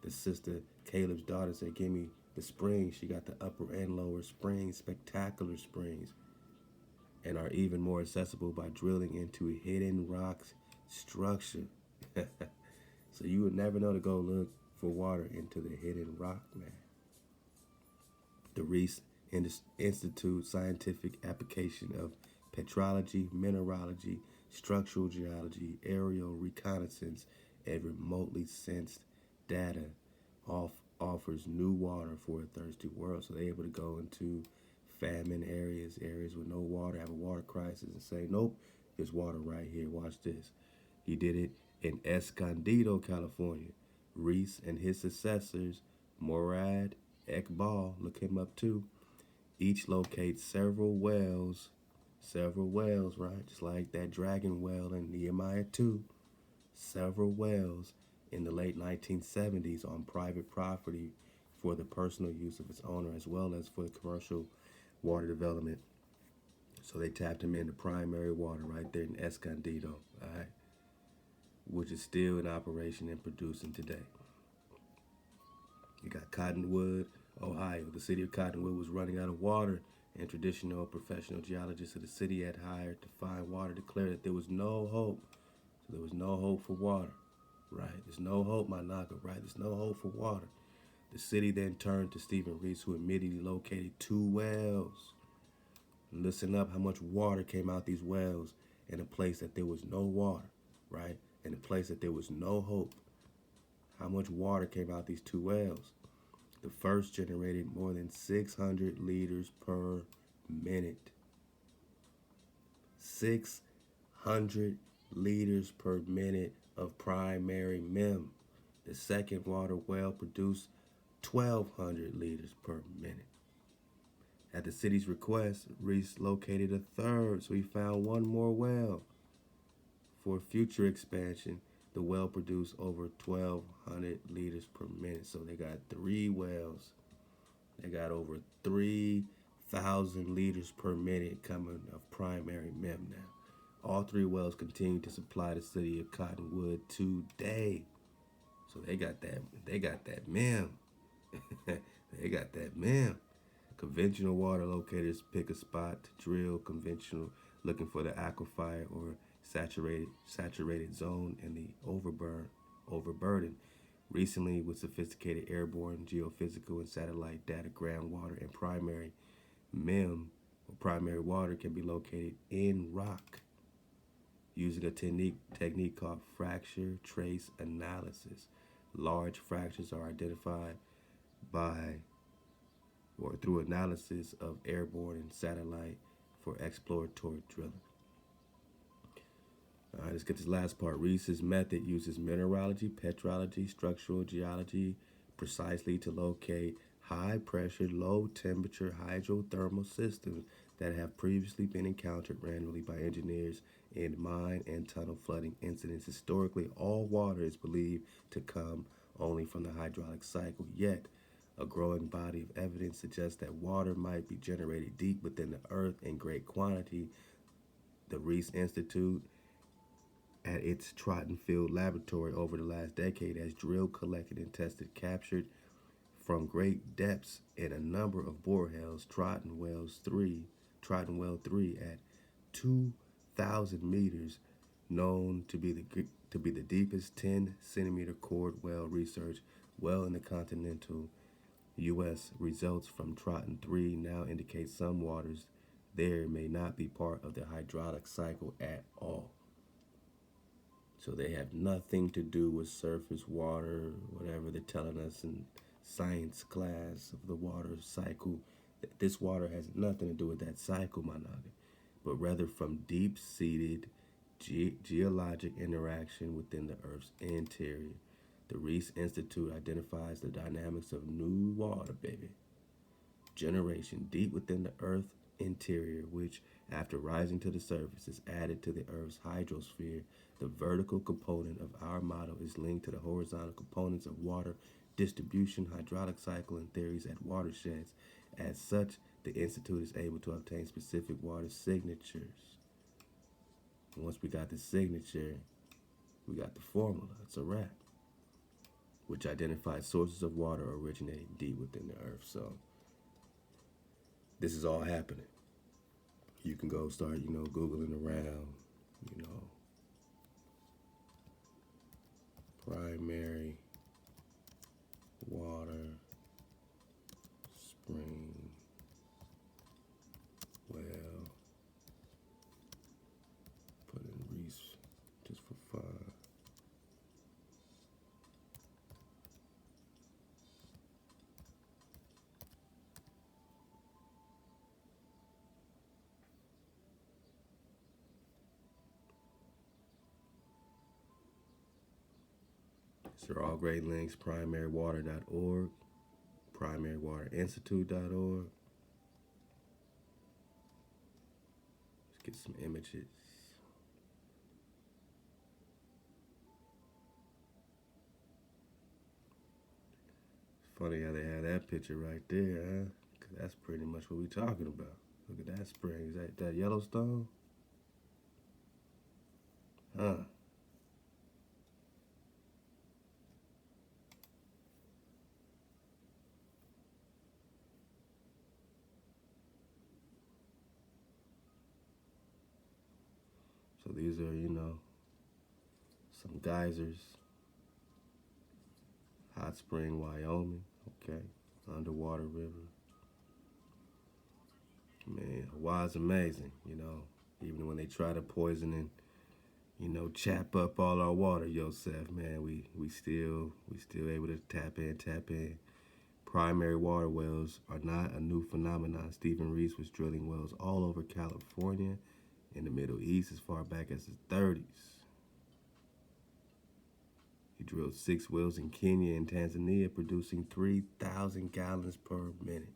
The sister Caleb's daughter said, give me the springs. She got the upper and lower springs, spectacular springs, and are even more accessible by drilling into hidden rocks structure. So you would never know to go look for water into the hidden rock, man. The Rees Institute scientific application of petrology, mineralogy, structural geology, aerial reconnaissance, and remotely sensed data offers new water for a thirsty world. So they're able to go into famine areas with no water, have a water crisis, and say, nope, there's water right here. Watch this. He did it in Escondido, California. Rees and his successors, Morad, Iqbal, look him up too, each locate several wells, right? Just like that dragon well in Nehemiah 2. Several wells in the late 1970s on private property for the personal use of its owner as well as for the commercial water development. So they tapped him into primary water right there in Escondido, all right? Which is still in operation and producing today. You got Cottonwood, Ohio. The city of Cottonwood was running out of water, and traditional professional geologists of the city had hired to find water declared that there was no hope. So there was no hope for water, right? There's no hope, my naga, right? There's no hope for water. The city then turned to Stephen Rees, who immediately located 2 wells. Listen up how much water came out these wells in a place that there was no water. right? In a place that there was no hope. How much water came out these two wells? The first generated more than 600 liters per minute. 600 liters per minute of primary mem. The second water well produced 1,200 liters per minute. At the city's request, Reese located a third, so he found one more well. For future expansion, the well produced over 1,200 liters per minute. So they got 3 wells. They got over 3,000 liters per minute coming of primary mem now. All 3 wells continue to supply the city of Cottonwood today. So they got that mem. They got that mem. Conventional water locators pick a spot to drill conventional, looking for the aquifer or saturated zone in the overburden. Recently, with sophisticated airborne, geophysical, and satellite data, groundwater and primary mem or primary water can be located in rock using a technique called fracture trace analysis. Large fractures are identified by or through analysis of airborne and satellite for exploratory drilling. All right, let's get this last part. Reese's method uses mineralogy, petrology, structural geology precisely to locate high pressure, low temperature hydrothermal systems that have previously been encountered randomly by engineers in mine and tunnel flooding incidents. Historically, all water is believed to come only from the hydraulic cycle, yet a growing body of evidence suggests that water might be generated deep within the earth in great quantity. The Reese Institute at its Troughton Field laboratory over the last decade has drilled, collected, and tested captured from great depths in a number of boreholes. Troughton Well 3 at 2,000 meters, known to be the deepest 10-centimeter cored well research well in the continental U.S. Results from Troughton 3 now indicate some waters there may not be part of the hydraulic cycle at all. So they have nothing to do with surface water, whatever they're telling us in science class of the water cycle. This water has nothing to do with that cycle, my nigga, but rather from deep-seated geologic interaction within the Earth's interior. The Reese Institute identifies the dynamics of new water, baby, generation deep within the Earth's interior, which, after rising to the surface, is added to the Earth's hydrosphere. The vertical component of our model is linked to the horizontal components of water distribution, hydraulic cycle, and theories at watersheds. As such, the Institute is able to obtain specific water signatures. And once we got the signature, we got the formula. It's a wrap, which identifies sources of water originating deep within the earth. So this is all happening. You can go start, Googling around, primary water spring well, put in Reese just for fun. These are all great links: primarywater.org, primarywaterinstitute.org. Let's get some images. It's funny how they have that picture right there, huh? 'Cause that's pretty much what we're talking about. Look at that spring. Is that Yellowstone? Huh. So these are, some geysers. Hot Spring, Wyoming. Okay. Underwater river. Man, Hawaii's amazing, even when they try to poison and, chap up all our water, Yosef, man. We still able to tap in. Primary water wells are not a new phenomenon. Stephen Reese was drilling wells all over California in the Middle East as far back as the 30s. He drilled 6 wells in Kenya and Tanzania, producing 3,000 gallons per minute.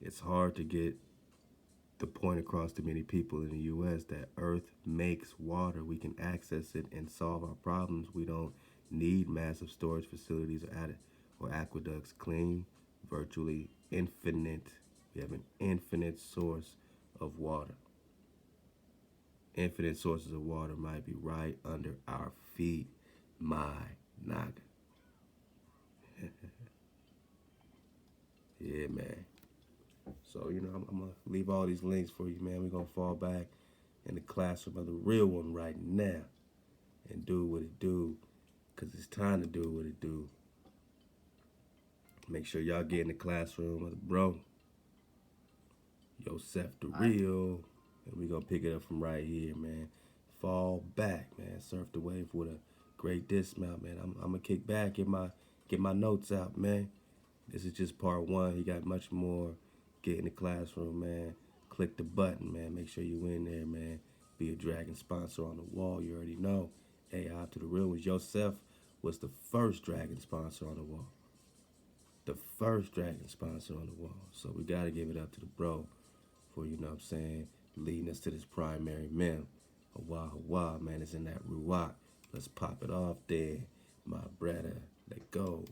It's hard to get the point across to many people in the U.S. that Earth makes water. We can access it and solve our problems. We don't need massive storage facilities or aqueducts. Clean, virtually infinite. We have an infinite source of water. Infinite sources of water might be right under our feet. My naga. Yeah, man. So, I'm going to leave all these links for you, man. We're going to fall back in the classroom of the real one right now and do what it do, because it's time to do what it do. Make sure y'all get in the classroom of the bro, Yosef Da Real, and we're going to pick it up from right here, man. Fall back, man. Surf the wave with a great dismount, man. I'm going to kick back, get my notes out, man. This is just part 1. He got much more. Get in the classroom, man. Click the button, man. Make sure you in there, man. Be a dragon sponsor on the wall. You already know. Ahab to the real was Yosef was the first dragon sponsor on the wall. The first dragon sponsor on the wall. So we got to give it up to the bro for, leading us to this primary mem. Hawa, man, is in that ruach. Let's pop it off there, my brother. Let go.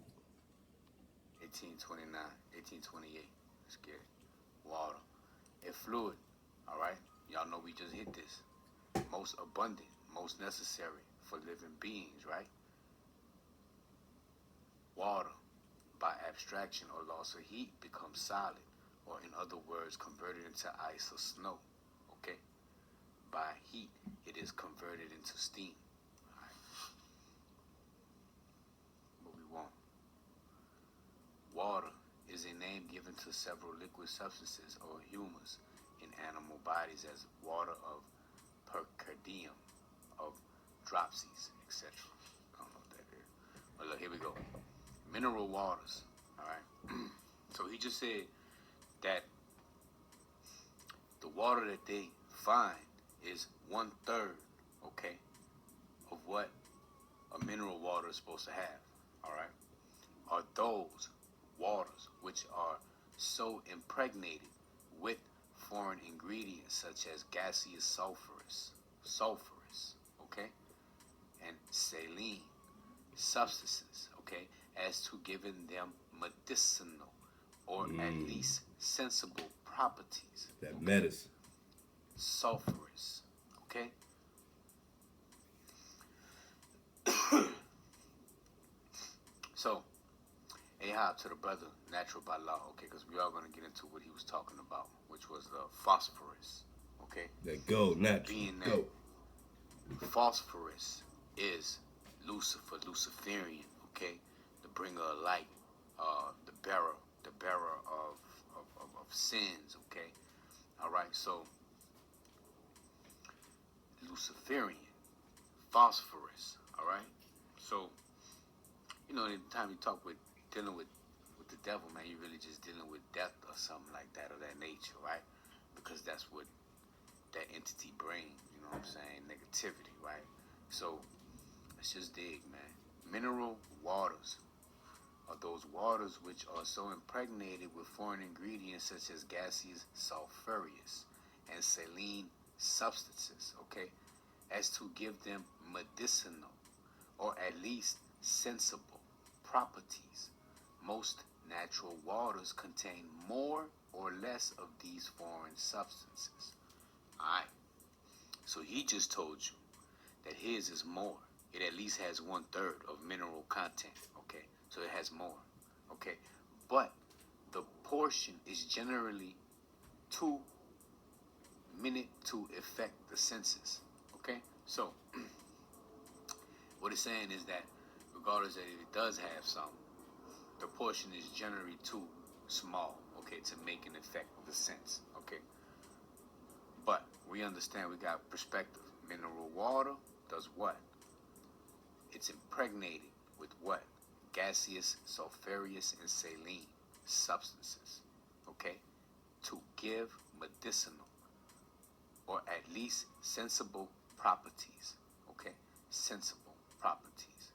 1829, 1828. Let's get it. Water. A fluid. All right. Y'all know we just hit this. Most abundant, most necessary for living beings, right? Water, by abstraction or loss of heat, becomes solid, or in other words, converted into ice or snow. Okay? By heat, it is converted into steam. All right? What we want. Water is a name given to several liquid substances or humus in animal bodies as water of pericardium, of dropsies, etc. I don't know what that is. But look, here we go. Mineral waters, all right? So he just said that the water that they find is 1/3, okay, of what a mineral water is supposed to have, all right? Are those waters which are so impregnated with foreign ingredients such as gaseous sulfurous, okay, and saline substances, okay, as to giving them medicinal or at least sensible properties. That okay? Medicine. Sulfurous, okay? So, Ahab to the brother, natural by law, okay, because we are going to get into what he was talking about, which was the phosphorus, okay? That go, natural, being that go. Phosphorus is Lucifer, Luciferian, okay? The bringer of light, the bearer of sins, okay? All right, so Luciferian, phosphorus, all right? So, anytime you talk with dealing with the devil, man, you're really just dealing with death or something like that, of that nature, right? Because that's what that entity brings, you know what I'm saying? Negativity, right? So, let's just dig, man. Mineral waters are those waters which are so impregnated with foreign ingredients such as gaseous sulfurous and saline substances, okay, as to give them medicinal or at least sensible properties. Most natural waters contain more or less of these foreign substances. Alright, so he just told you that his is more. It at least has 1/3 of mineral content, okay? So it has more, okay? But the portion is generally too minute to affect the senses, okay? So, what it's saying is that regardless that it does have some, the portion is generally too small, okay, to make an effect of the sense, okay? But we understand we got perspective. Mineral water does what? It's impregnated with what? Gaseous, sulfurous, and saline substances, okay? To give medicinal or at least sensible properties, okay? Sensible properties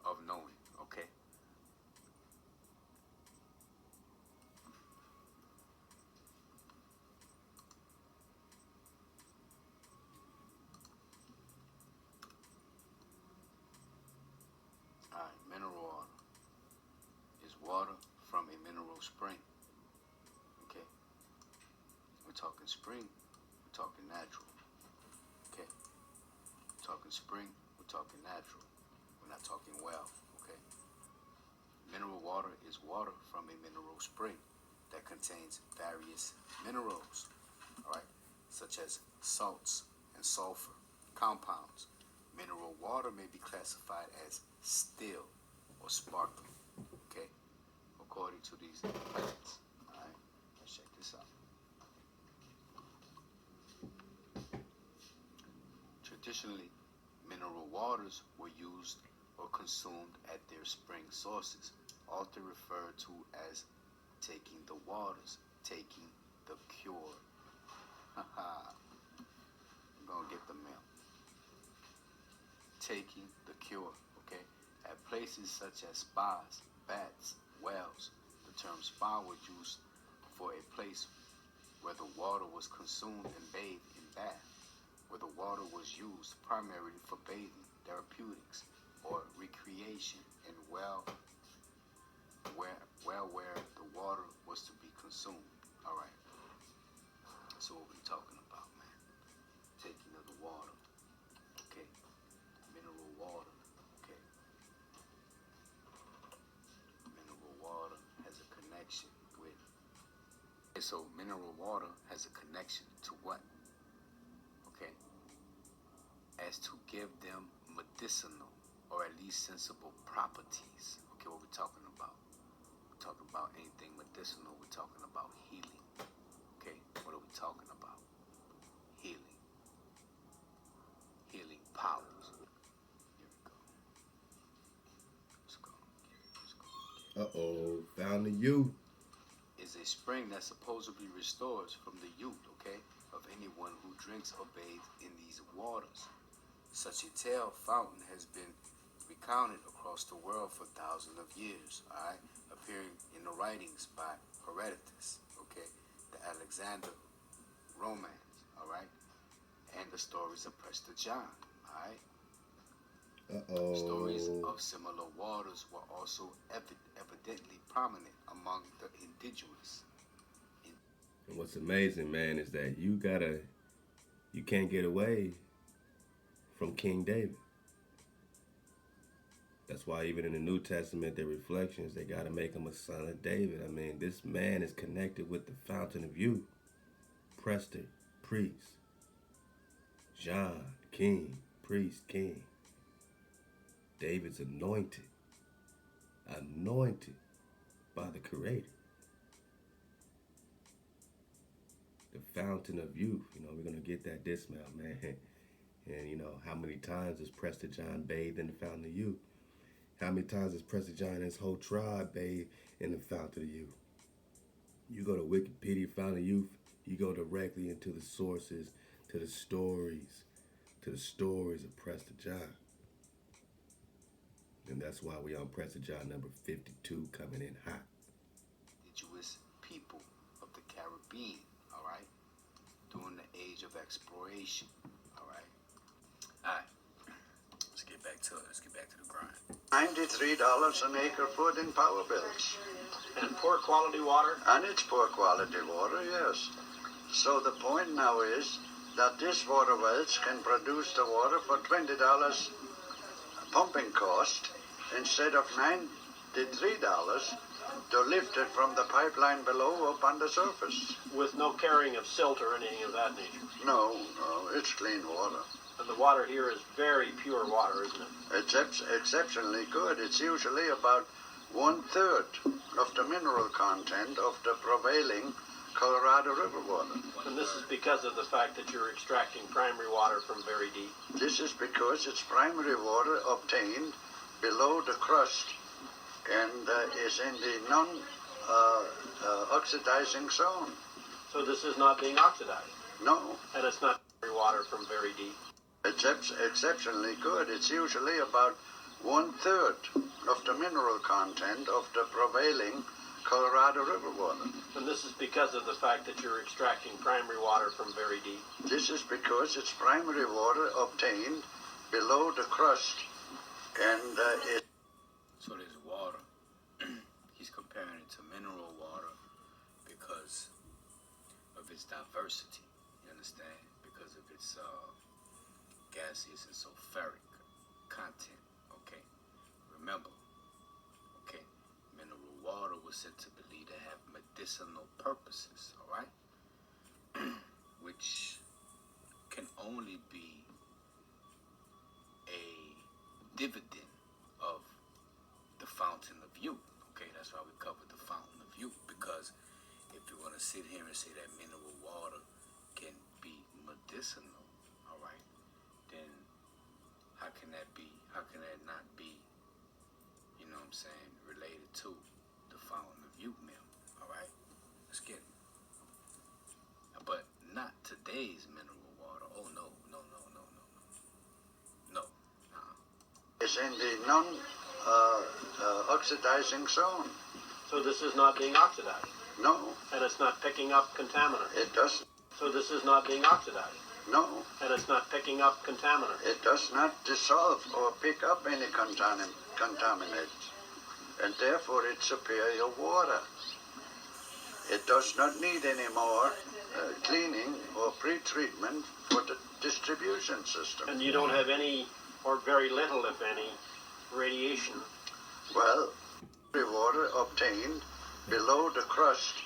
of knowing, okay? All right, mineral water is water from a mineral spring, okay? We're talking spring, we're talking natural, okay? We're talking spring, we're talking natural. We're not talking well, okay? Mineral water is water from a mineral spring that contains various minerals, all right, such as salts and sulfur compounds. Mineral water may be classified as still or sparkling, okay, according to these plants. All right, let's check this out. Traditionally, mineral waters were used or consumed at their spring sources, often referred to as taking the waters, taking the cure. Haha, I'm gonna get the mail. Taking the cure, okay? At places such as spas, baths, wells, the term spa was used for a place where the water was consumed and bathed in bath, where the water was used primarily for bathing, therapeutics, or recreation, and where the water was to be consumed. All right. So what we talking about, man? Taking of the water. Okay. Mineral water. Okay. Mineral water has a connection with. Okay, so mineral water has a connection to what? Okay. As to give them medicinal or at least sensible properties. Okay, what we're talking about? We're talking about anything medicinal. We're talking about healing. Okay, what are we talking about? Healing. Healing powers. Here we go. Let's go. Uh-oh, found the youth. Is a spring that supposedly restores from the youth, okay, of anyone who drinks or bathes in these waters. Such a tale fountain has been recounted across the world for thousands of years, all right, appearing in the writings by Herodotus, okay, the Alexander romance, all right, and the stories of Prester John, all right. Uh-oh. Stories of similar waters were also evidently prominent among the indigenous. And what's amazing, man, is that you can't get away from King David. That's why even in the New Testament, their reflections, they got to make him a son of David. I mean, this man is connected with the fountain of youth. Prester, priest. John, king, priest, king. David's anointed by the Creator. The fountain of youth. You know, we're going to get that dismount, man. And, you know, how many times has Prester John bathed in the fountain of youth? How many times has Prester John and his whole tribe bathed in the fountain of youth? You go to Wikipedia, fountain of youth, you go directly into the sources, to the stories of Prester John. And that's why we on Prester John number 52 coming in hot. Indigenous people of the Caribbean, all right, during the age of exploration, all right. All right, let's get back to it. Let's get back to the grind. $93 an acre foot in power bills. And poor quality water? And it's poor quality water, yes. So the point now is that this water wells can produce the water for $20 pumping cost instead of $93 to lift it from the pipeline below up on the surface. With no carrying of silt or anything of that nature? No, it's clean water. And the water here is very pure water, isn't it? It's exceptionally good. It's usually about 1/3 of the mineral content of the prevailing Colorado River water. And this is because of the fact that you're extracting primary water from very deep. This is because it's primary water obtained below the crust and is in the non-oxidizing zone. So this is not being oxidized. No, And it's not primary water from very deep. it's exceptionally good. It's usually about 1/3 of the mineral content of the prevailing Colorado River water. And this is because of the fact that you're extracting primary water from very deep. This is because it's primary water obtained below the crust and it. So this water, he's comparing it to mineral water because of its diversity. You understand? Because of its gaseous and sulfuric content. Okay. Remember. Okay. Mineral water was said to believe to have medicinal purposes. All right. Which can only be a dividend of the fountain of youth. Okay, that's why we covered the fountain of youth, because if you want to sit here and say that mineral water can be medicinal, all right, then how can that be? How can that not be, you know what I'm saying, related to the fountain of youth milk? All right, let's get it. But not today's mineral water. Oh no, no, no, no, no, no, no. Is in the non-oxidizing zone. So this is not being oxidized. No, And it's not picking up contaminants. it does. So this is not being oxidized. No, And it's not picking up contaminants. it does not dissolve or pick up any contaminants, and therefore it's superior water. It does not need any more cleaning or pre-treatment for the distribution system. And you don't have any, or very little, if any, radiation. Well, the water obtained below the crust.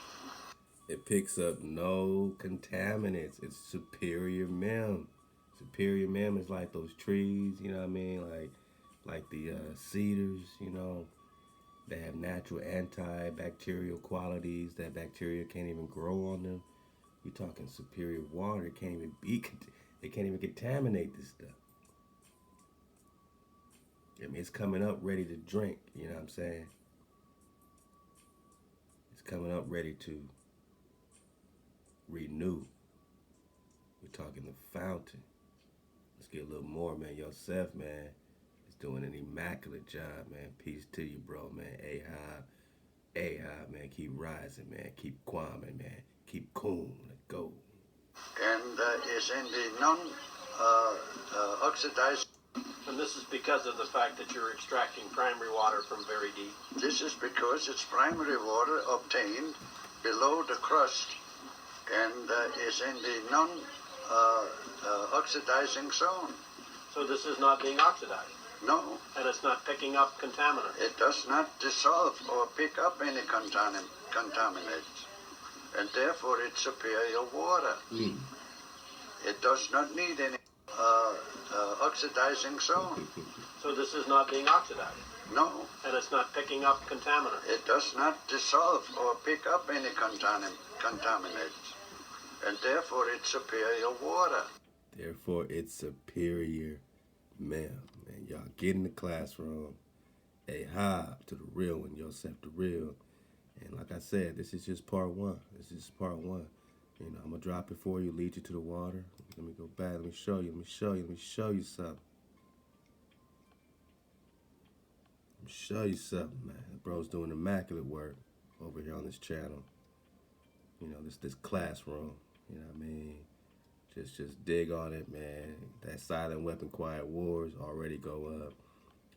It picks up no contaminants. It's superior mem. Superior mem is like those trees, you know what I mean? Like the cedars, you know. They have natural antibacterial qualities that bacteria can't even grow on them. You're talking superior water. It can't even be. They can't even contaminate this stuff. I mean, it's coming up ready to drink. You know what I'm saying? It's coming up ready to renew. We're talking the fountain. Let's get a little more, man. Yosef, man, is doing an immaculate job, man. Peace to you, bro, man. Ahab, man, keep rising, man. Keep climbing, man. Keep cool. Let's go. And is in the non-oxidized. And this is because of the fact that you're extracting primary water from very deep. This is because it's primary water obtained below the crust and is in the non-oxidizing zone. So this is not being oxidized. No, And it's not picking up contaminants. it does not dissolve or pick up any contaminants, and therefore it's superior water. It does not need any oxidizing zone. So this is not being oxidized. No, And it's not picking up contaminants. it does not dissolve or pick up any contaminants, and therefore it's superior water. Therefore, it's superior mem. Man, y'all get in the classroom. Ahab to the real one, Yosef Da Real. And like I said, this is just part one. This is part one. You know, I'm going to drop it for you, lead you to the water. Let me go back. Let me show you. Let me show you something. Let me show you something, man. The bro's doing immaculate work over here on this channel. You know, this classroom. You know what I mean? Just dig on it, man. That Silent Weapon Quiet Wars already go up.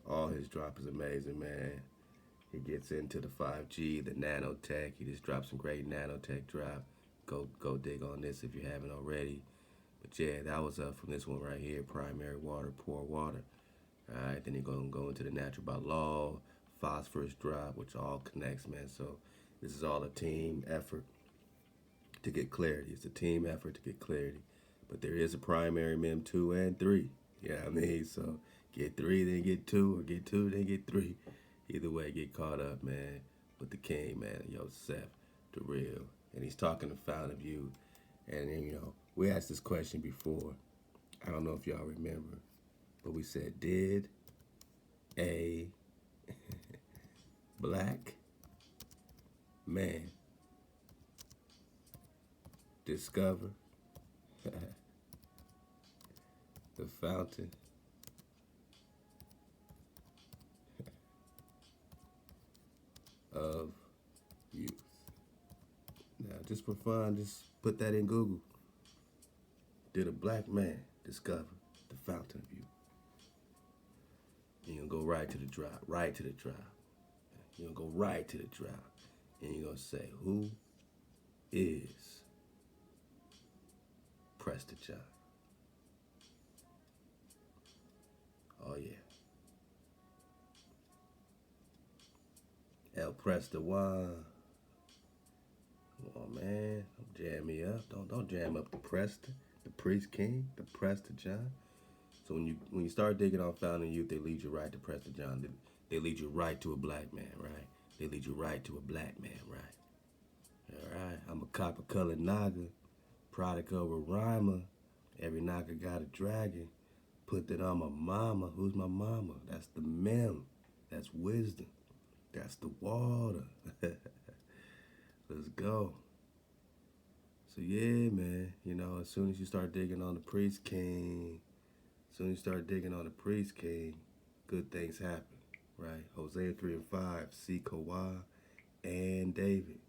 All his drop is amazing, man. He gets into the 5G, the nanotech. He just dropped some great nanotech drop. Go dig on this if you haven't already. But yeah, that was up from this one right here, primary water, poor water. All right, then he's gonna go into the natural by law, phosphorus drop, which all connects, man. So this is all a team effort to get clarity. It's a team effort to get clarity. But there is a primary mem 2 and 3. You know what I mean? So get 3, then get 2, or get 2, then get 3. Either way, get caught up, man, with the king, man, Yosef Da Real. and he's talking to Fountain of Youth. And then, you know, we asked this question before. I don't know if y'all remember, but we said, did a black man discover the fountain of youth? Now, just for fun, just put that in Google. Did a black man discover the fountain of youth? You're going to go right to the drop, right to the drop. You're going to go right to the drop. And you're going to say, who is Prester John? Oh, yeah. El Prester One. Come on, man. Don't jam me up. Don't jam up the Prester, the Priest King, the Prester John. So when you start digging on Fountain of Youth, they lead you right to Prester John. They lead you right to a black man, right? They lead you right to a black man, right? All right. I'm a copper-colored Naga, product of a rhymer. Every Naga got a dragon. Put that on my mama. Who's my mama? That's the Mem. That's wisdom. That's the water. Let's go. So yeah, man, you know, as soon as you start digging on the Priest King, good things happen, right? Hosea 3 and 5, seek Hawa and David.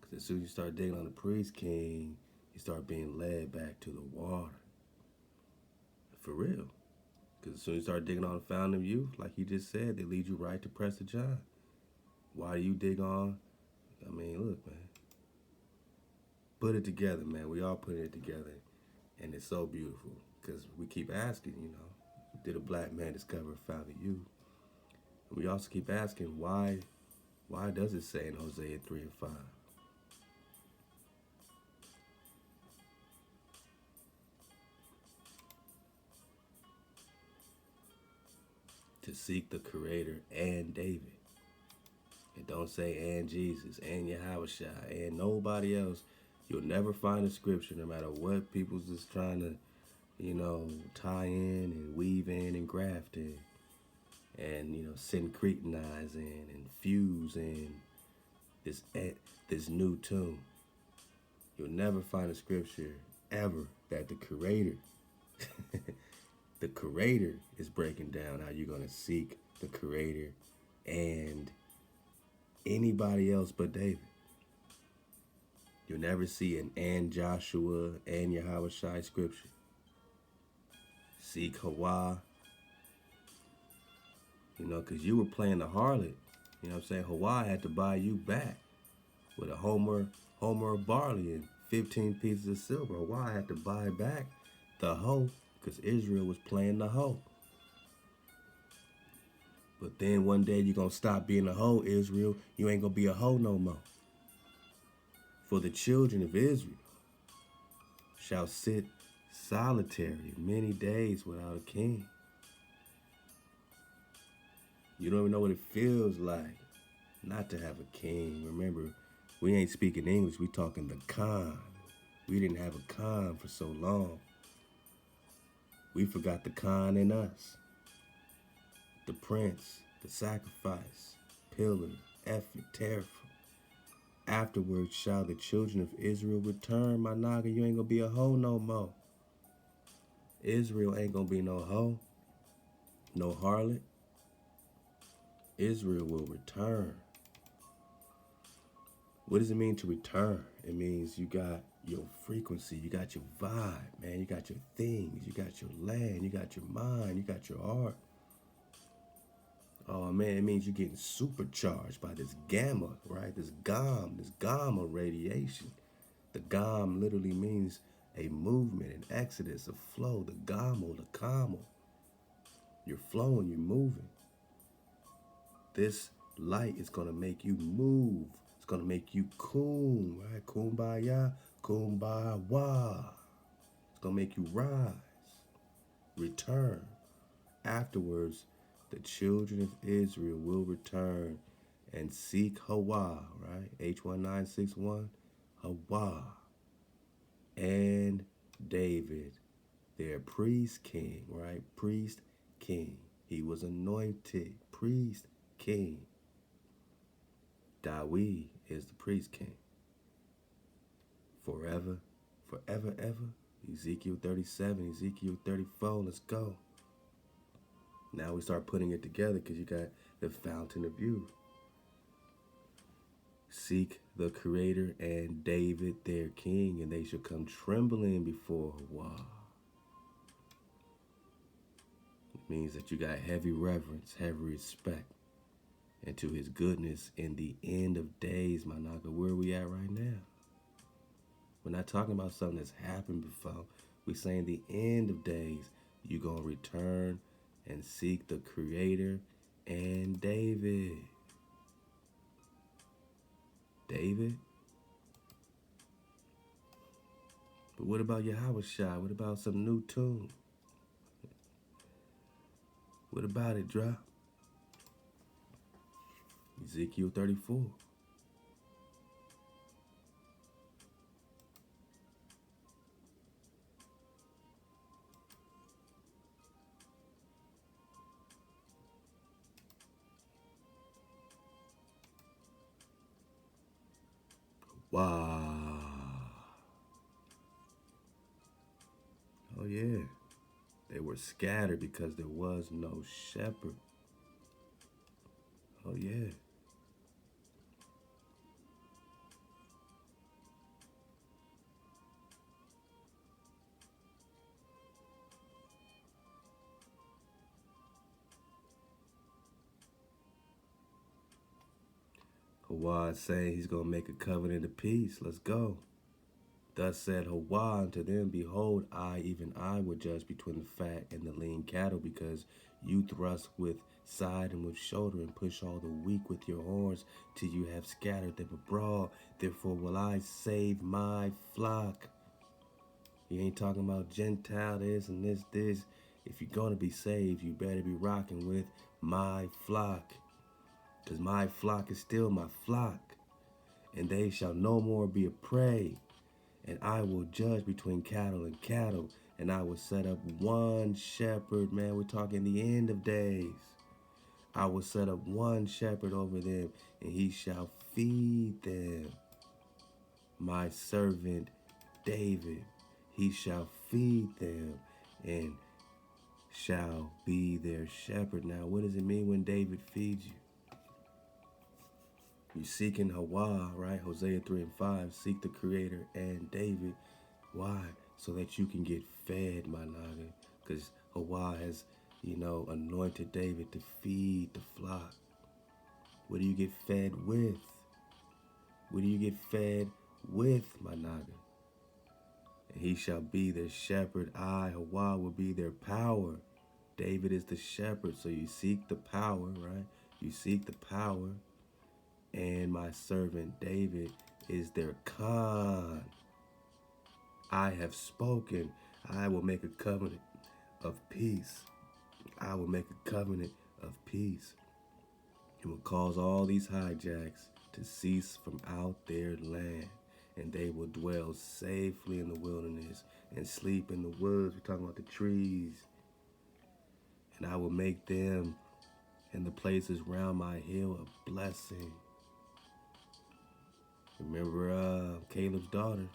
Because as soon as you start digging on the Priest King, you start being led back to the water. For real. Because as soon as you start digging on the Fountain of Youth, like he just said, they lead you right to Prester John. Why do you dig on? I mean, look, man. Put it together, man. We all put it together. And it's so beautiful. Because we keep asking, you know, did a black man discover a Fountain of Youth? And we also keep asking, why does it say in Hosea 3 and 5? To seek the Creator and David. It don't say and Jesus and Yahushua and nobody else. You'll never find a scripture, no matter what people's just trying to, you know, tie in and weave in and graft in. And, you know, syncretinize in and fuse in this new tune. You'll never find a scripture ever that the Creator, the Creator is breaking down how you're going to seek the Creator and anybody else but David. You'll never see an and Joshua and Yahushua scripture. Seek Hawa. You know, because you were playing the harlot. You know what I'm saying? Hawa had to buy you back with a homer of barley and 15 pieces of silver. Hawa had to buy back the hoe because Israel was playing the hoe. But then one day you're going to stop being a hoe, Israel. You ain't going to be a hoe no more. For the children of Israel shall sit solitary many days without a king. You don't even know what it feels like not to have a king. Remember, we ain't speaking English. We talking the Khan. We didn't have a Khan for so long. We forgot the Khan in us. The prince, the sacrifice, pillar, effort, terror. Afterwards shall the children of Israel return. My Naga, you ain't gonna be a hoe no more. Israel ain't gonna be no hoe, no harlot. Israel will return. What does it mean to return? It means you got your frequency, you got your vibe, man. You got your things, you got your land, you got your mind, you got your art. Oh man, it means you're getting supercharged by this gamma, right? This gamma radiation. The gam literally means a movement, an exodus, a flow. The gamo, the kamo. You're flowing, you're moving. This light is gonna make you move. It's gonna make you cool, right? Kumbaya, kumbawa. It's gonna make you rise, return. Afterwards, the children of Israel will return and seek Hawa, right? H1961, Hawa, and David, their priest king, right? Priest king. He was anointed priest king. Dawi is the priest king. Forever, forever, ever. Ezekiel 37, Ezekiel 34, let's go. Now we start putting it together because you got the fountain of youth. Seek the Creator and David their king, and they shall come trembling before Hawa. It means that you got heavy reverence, heavy respect, and to his goodness in the end of days, my naga. Where are we at right now? We're not talking about something that's happened before. We're saying the end of days, you're going to return and seek the Creator and David. David? But what about Yahweh Shai? What about some new tune? What about it, drop? Ezekiel 34. Wow. Oh yeah. They were scattered because there was no shepherd. Oh yeah. Hawa is saying he's going to make a covenant of peace. Let's go. Thus said Hawa unto them, behold, I, even I, will judge between the fat and the lean cattle, because you thrust with side and with shoulder, and push all the weak with your horns, till you have scattered them abroad. Therefore will I save my flock. He ain't talking about Gentile this and this. If you're going to be saved, you better be rocking with my flock. Because my flock is still my flock. And they shall no more be a prey. And I will judge between cattle and cattle. And I will set up one shepherd. Man, we're talking the end of days. I will set up one shepherd over them, and he shall feed them. My servant David, he shall feed them and shall be their shepherd. Now, what does it mean when David feeds you? You're seeking Hawa, right? Hosea 3 and 5. Seek the Creator and David. Why? So that you can get fed, my naga. Because Hawa has, anointed David to feed the flock. What do you get fed with? What do you get fed with, my naga? And he shall be their shepherd. I, Hawa, will be their power. David is the shepherd. So you seek the power, right? You seek the power. And my servant David is their Khan. I have spoken. I will make a covenant of peace. I will make a covenant of peace. And will cause all these hijacks to cease from out their land. And they will dwell safely in the wilderness and sleep in the woods. We're talking about the trees. And I will make them and the places round my hill a blessing. Remember Caleb's daughter,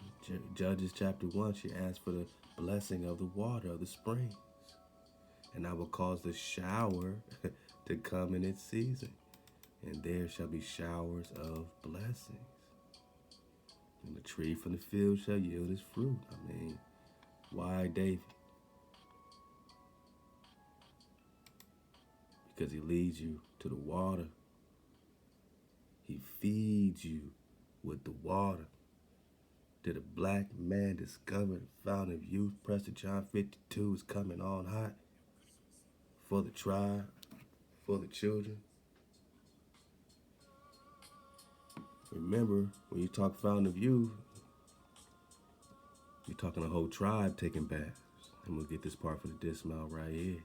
Judges chapter 1, she asked for the blessing of the water of the springs. And I will cause the shower to come in its season. And there shall be showers of blessings. And the tree from the field shall yield its fruit. I mean, why David? Because he leads you to the water. He feeds you with the water. Did a black man discover the fountain of youth? Prester John 52 is coming on hot for the tribe, for the children. Remember, when you talk fountain of youth, you're talking a whole tribe taking baths. And we'll get this part for the dismount right here.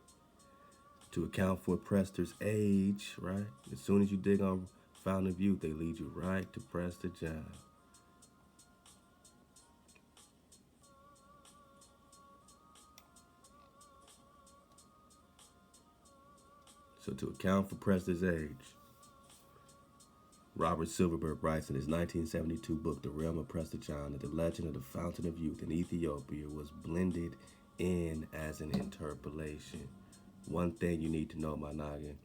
To account for Prester's age, right? As soon as you dig on fountain of youth, they lead you right to Prester John. So to account for Prester's age, Robert Silverberg writes in his 1972 book, The Realm of Prester John, that the legend of the Fountain of Youth in Ethiopia was blended in as an interpolation. One thing you need to know, my noggin,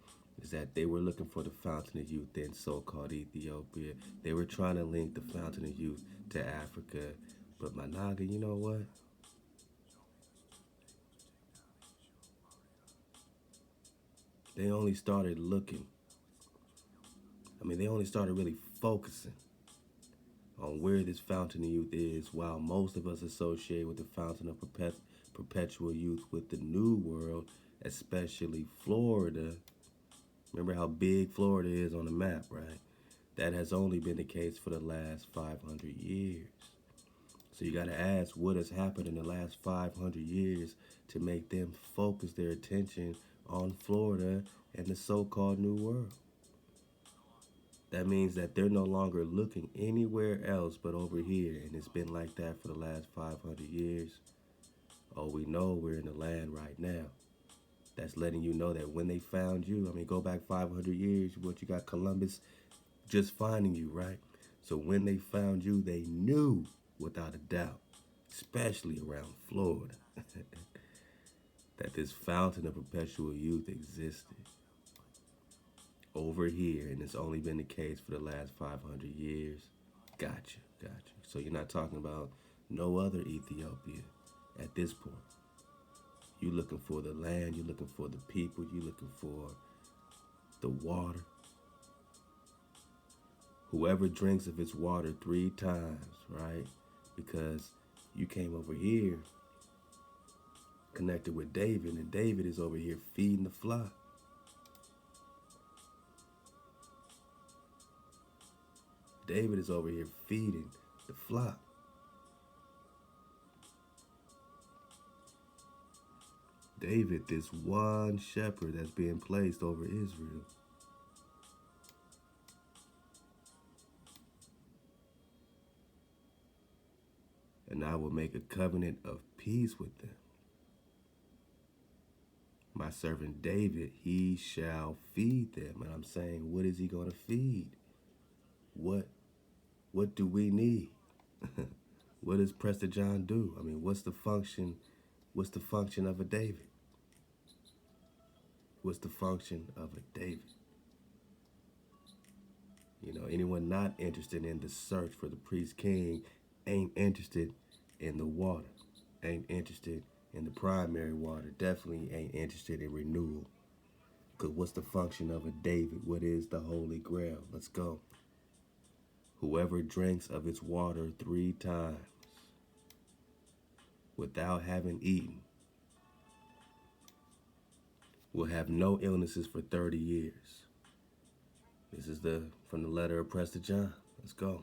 is that they were looking for the Fountain of Youth in so-called Ethiopia. They were trying to link the Fountain of Youth to Africa. But my noggin, you know what? They only started looking. They only started really focusing on where this Fountain of Youth is, while most of us associate with the Fountain of Perpetual Youth with the New World, especially Florida. Remember how big Florida is on the map, right? That has only been the case for the last 500 years. So you got to ask, what has happened in the last 500 years to make them focus their attention on Florida and the so-called New World? That means that they're no longer looking anywhere else but over here, and it's been like that for the last 500 years. Oh, we know we're in the land right now. That's letting you know that when they found you, go back 500 years, what you got Columbus just finding you, right? So when they found you, they knew without a doubt, especially around Florida, that this Fountain of Perpetual Youth existed over here, and it's only been the case for the last 500 years. Gotcha. So you're not talking about no other Ethiopia at this point. You're looking for the land, you're looking for the people, you're looking for the water. Whoever drinks of its water 3 times, right? Because you came over here connected with David, and David is over here feeding the flock. David is over here feeding the flock. David, this one shepherd that's being placed over Israel. And I will make a covenant of peace with them. My servant David, he shall feed them. And I'm saying, what is he going to feed? What do we need? What does Prester John do? What's the function of a David? What's the function of a David? Anyone not interested in the search for the priest king ain't interested in the water, ain't interested in the primary water, definitely ain't interested in renewal. Because what's the function of a David? What is the Holy Grail? Let's go. Whoever drinks of its water 3 times without having eaten will have no illnesses for 30 years. This is from the letter of Prester John. Let's go.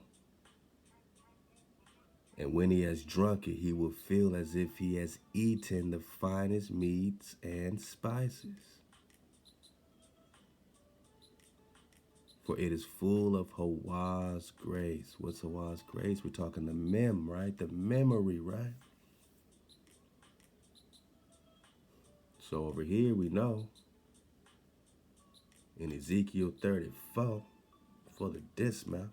And when he has drunk it, he will feel as if he has eaten the finest meats and spices. For it is full of Hawa's grace. What's Hawa's grace? We're talking the mem, right? The memory, right? So over here we know in Ezekiel 34 for the dismount,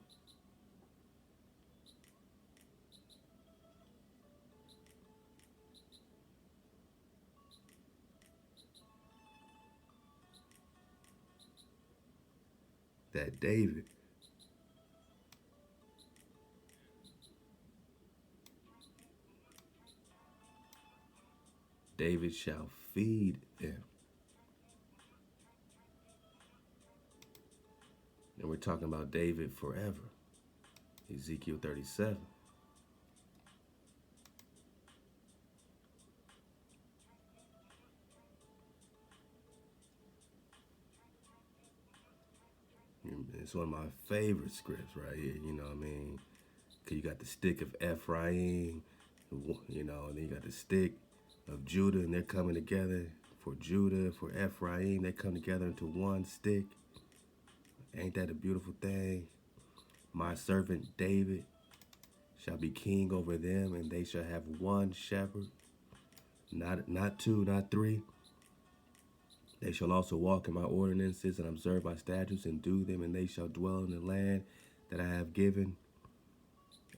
that David shall feed them. And we're talking about David forever. Ezekiel 37. It's one of my favorite scripts right here, Because you got the stick of Ephraim, and then you got the stick of Judah, and they're coming together for Judah, for Ephraim. They come together into one stick. Ain't that a beautiful thing? My servant David shall be king over them, and they shall have one shepherd. Not 2, not 3. They shall also walk in my ordinances and observe my statutes and do them, and they shall dwell in the land that I have given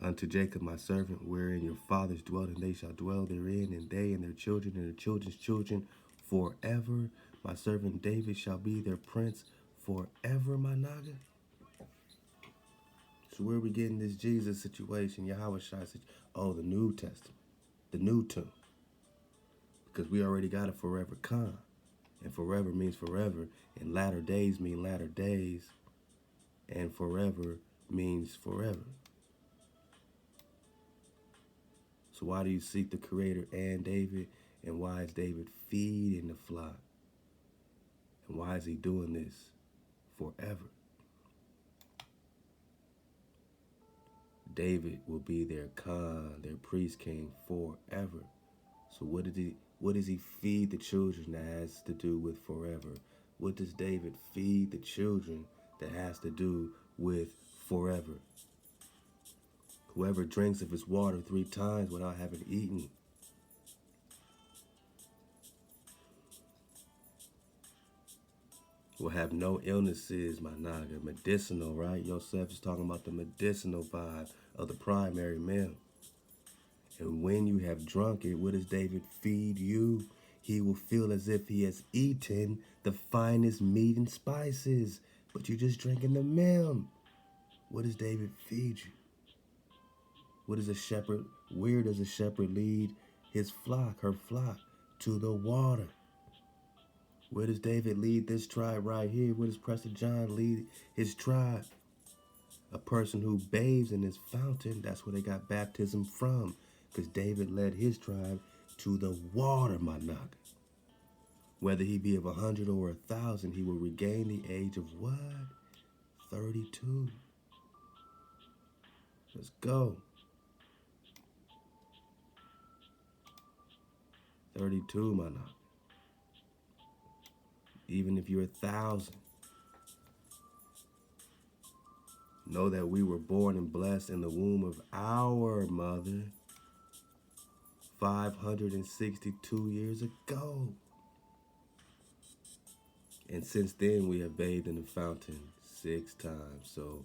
unto Jacob my servant, wherein your fathers dwelt, and they shall dwell therein, and they and their children and their children's children forever. My servant David shall be their prince forever, my naga. So where are we getting this Jesus situation, Yahweh Shai situation? Oh, the New Testament, the New Tomb. Because we already got a forever Khan. And forever means forever, and latter days mean latter days, and forever means forever. So why do you seek the Creator and David? And why is David feeding the flock? And why is he doing this forever? David will be their Khan, their priest king forever. So what does he feed the children that has to do with forever? What does David feed the children that has to do with forever? Whoever drinks of his water 3 times without having eaten will have no illnesses, my naga. Medicinal, right? Yosef is talking about the medicinal vibe of the primary meal. And when you have drunk it, what does David feed you? He will feel as if he has eaten the finest meat and spices, but you're just drinking the milk. What does David feed you? What is a shepherd? Where does a shepherd lead his flock, her flock? To the water. Where does David lead this tribe right here? Where does Prester John lead his tribe? A person who bathes in this fountain, that's where they got baptism from. Because David led his tribe to the water, my naga. Whether he be of 100 or 1,000, he will regain the age of what? 32. Let's go. 32, my naga. Even if you're 1,000. Know that we were born and blessed in the womb of our mother 562 years ago. And since then, we have bathed in the fountain 6 times. So,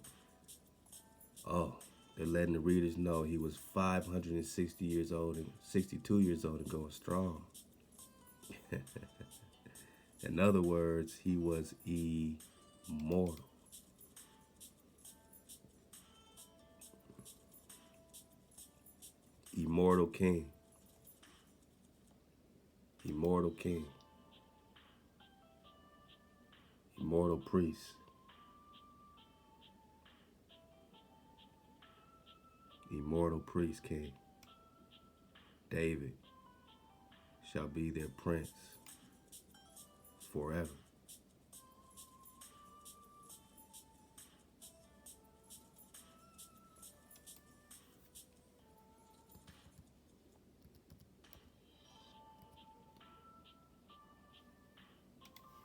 they're letting the readers know he was 560 years old and 62 years old and going strong. In other words, he was immortal. Immortal King. Immortal King. Immortal Priest. Immortal Priest King. David shall be their prince forever.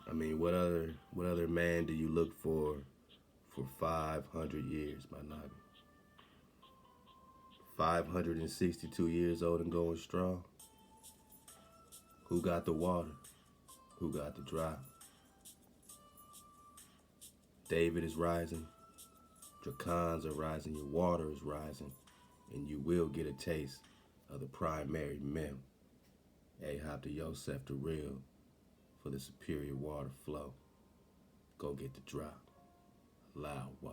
I mean, what other man do you look for 500 years, my naga? 562 years old and going strong. Who got the water? Who got the drought? David is rising. Dracons are rising. Your water is rising. And you will get a taste of the primary mem. Ahab to Yosef Da Real for the superior water flow. Go get the drop. Loud wa.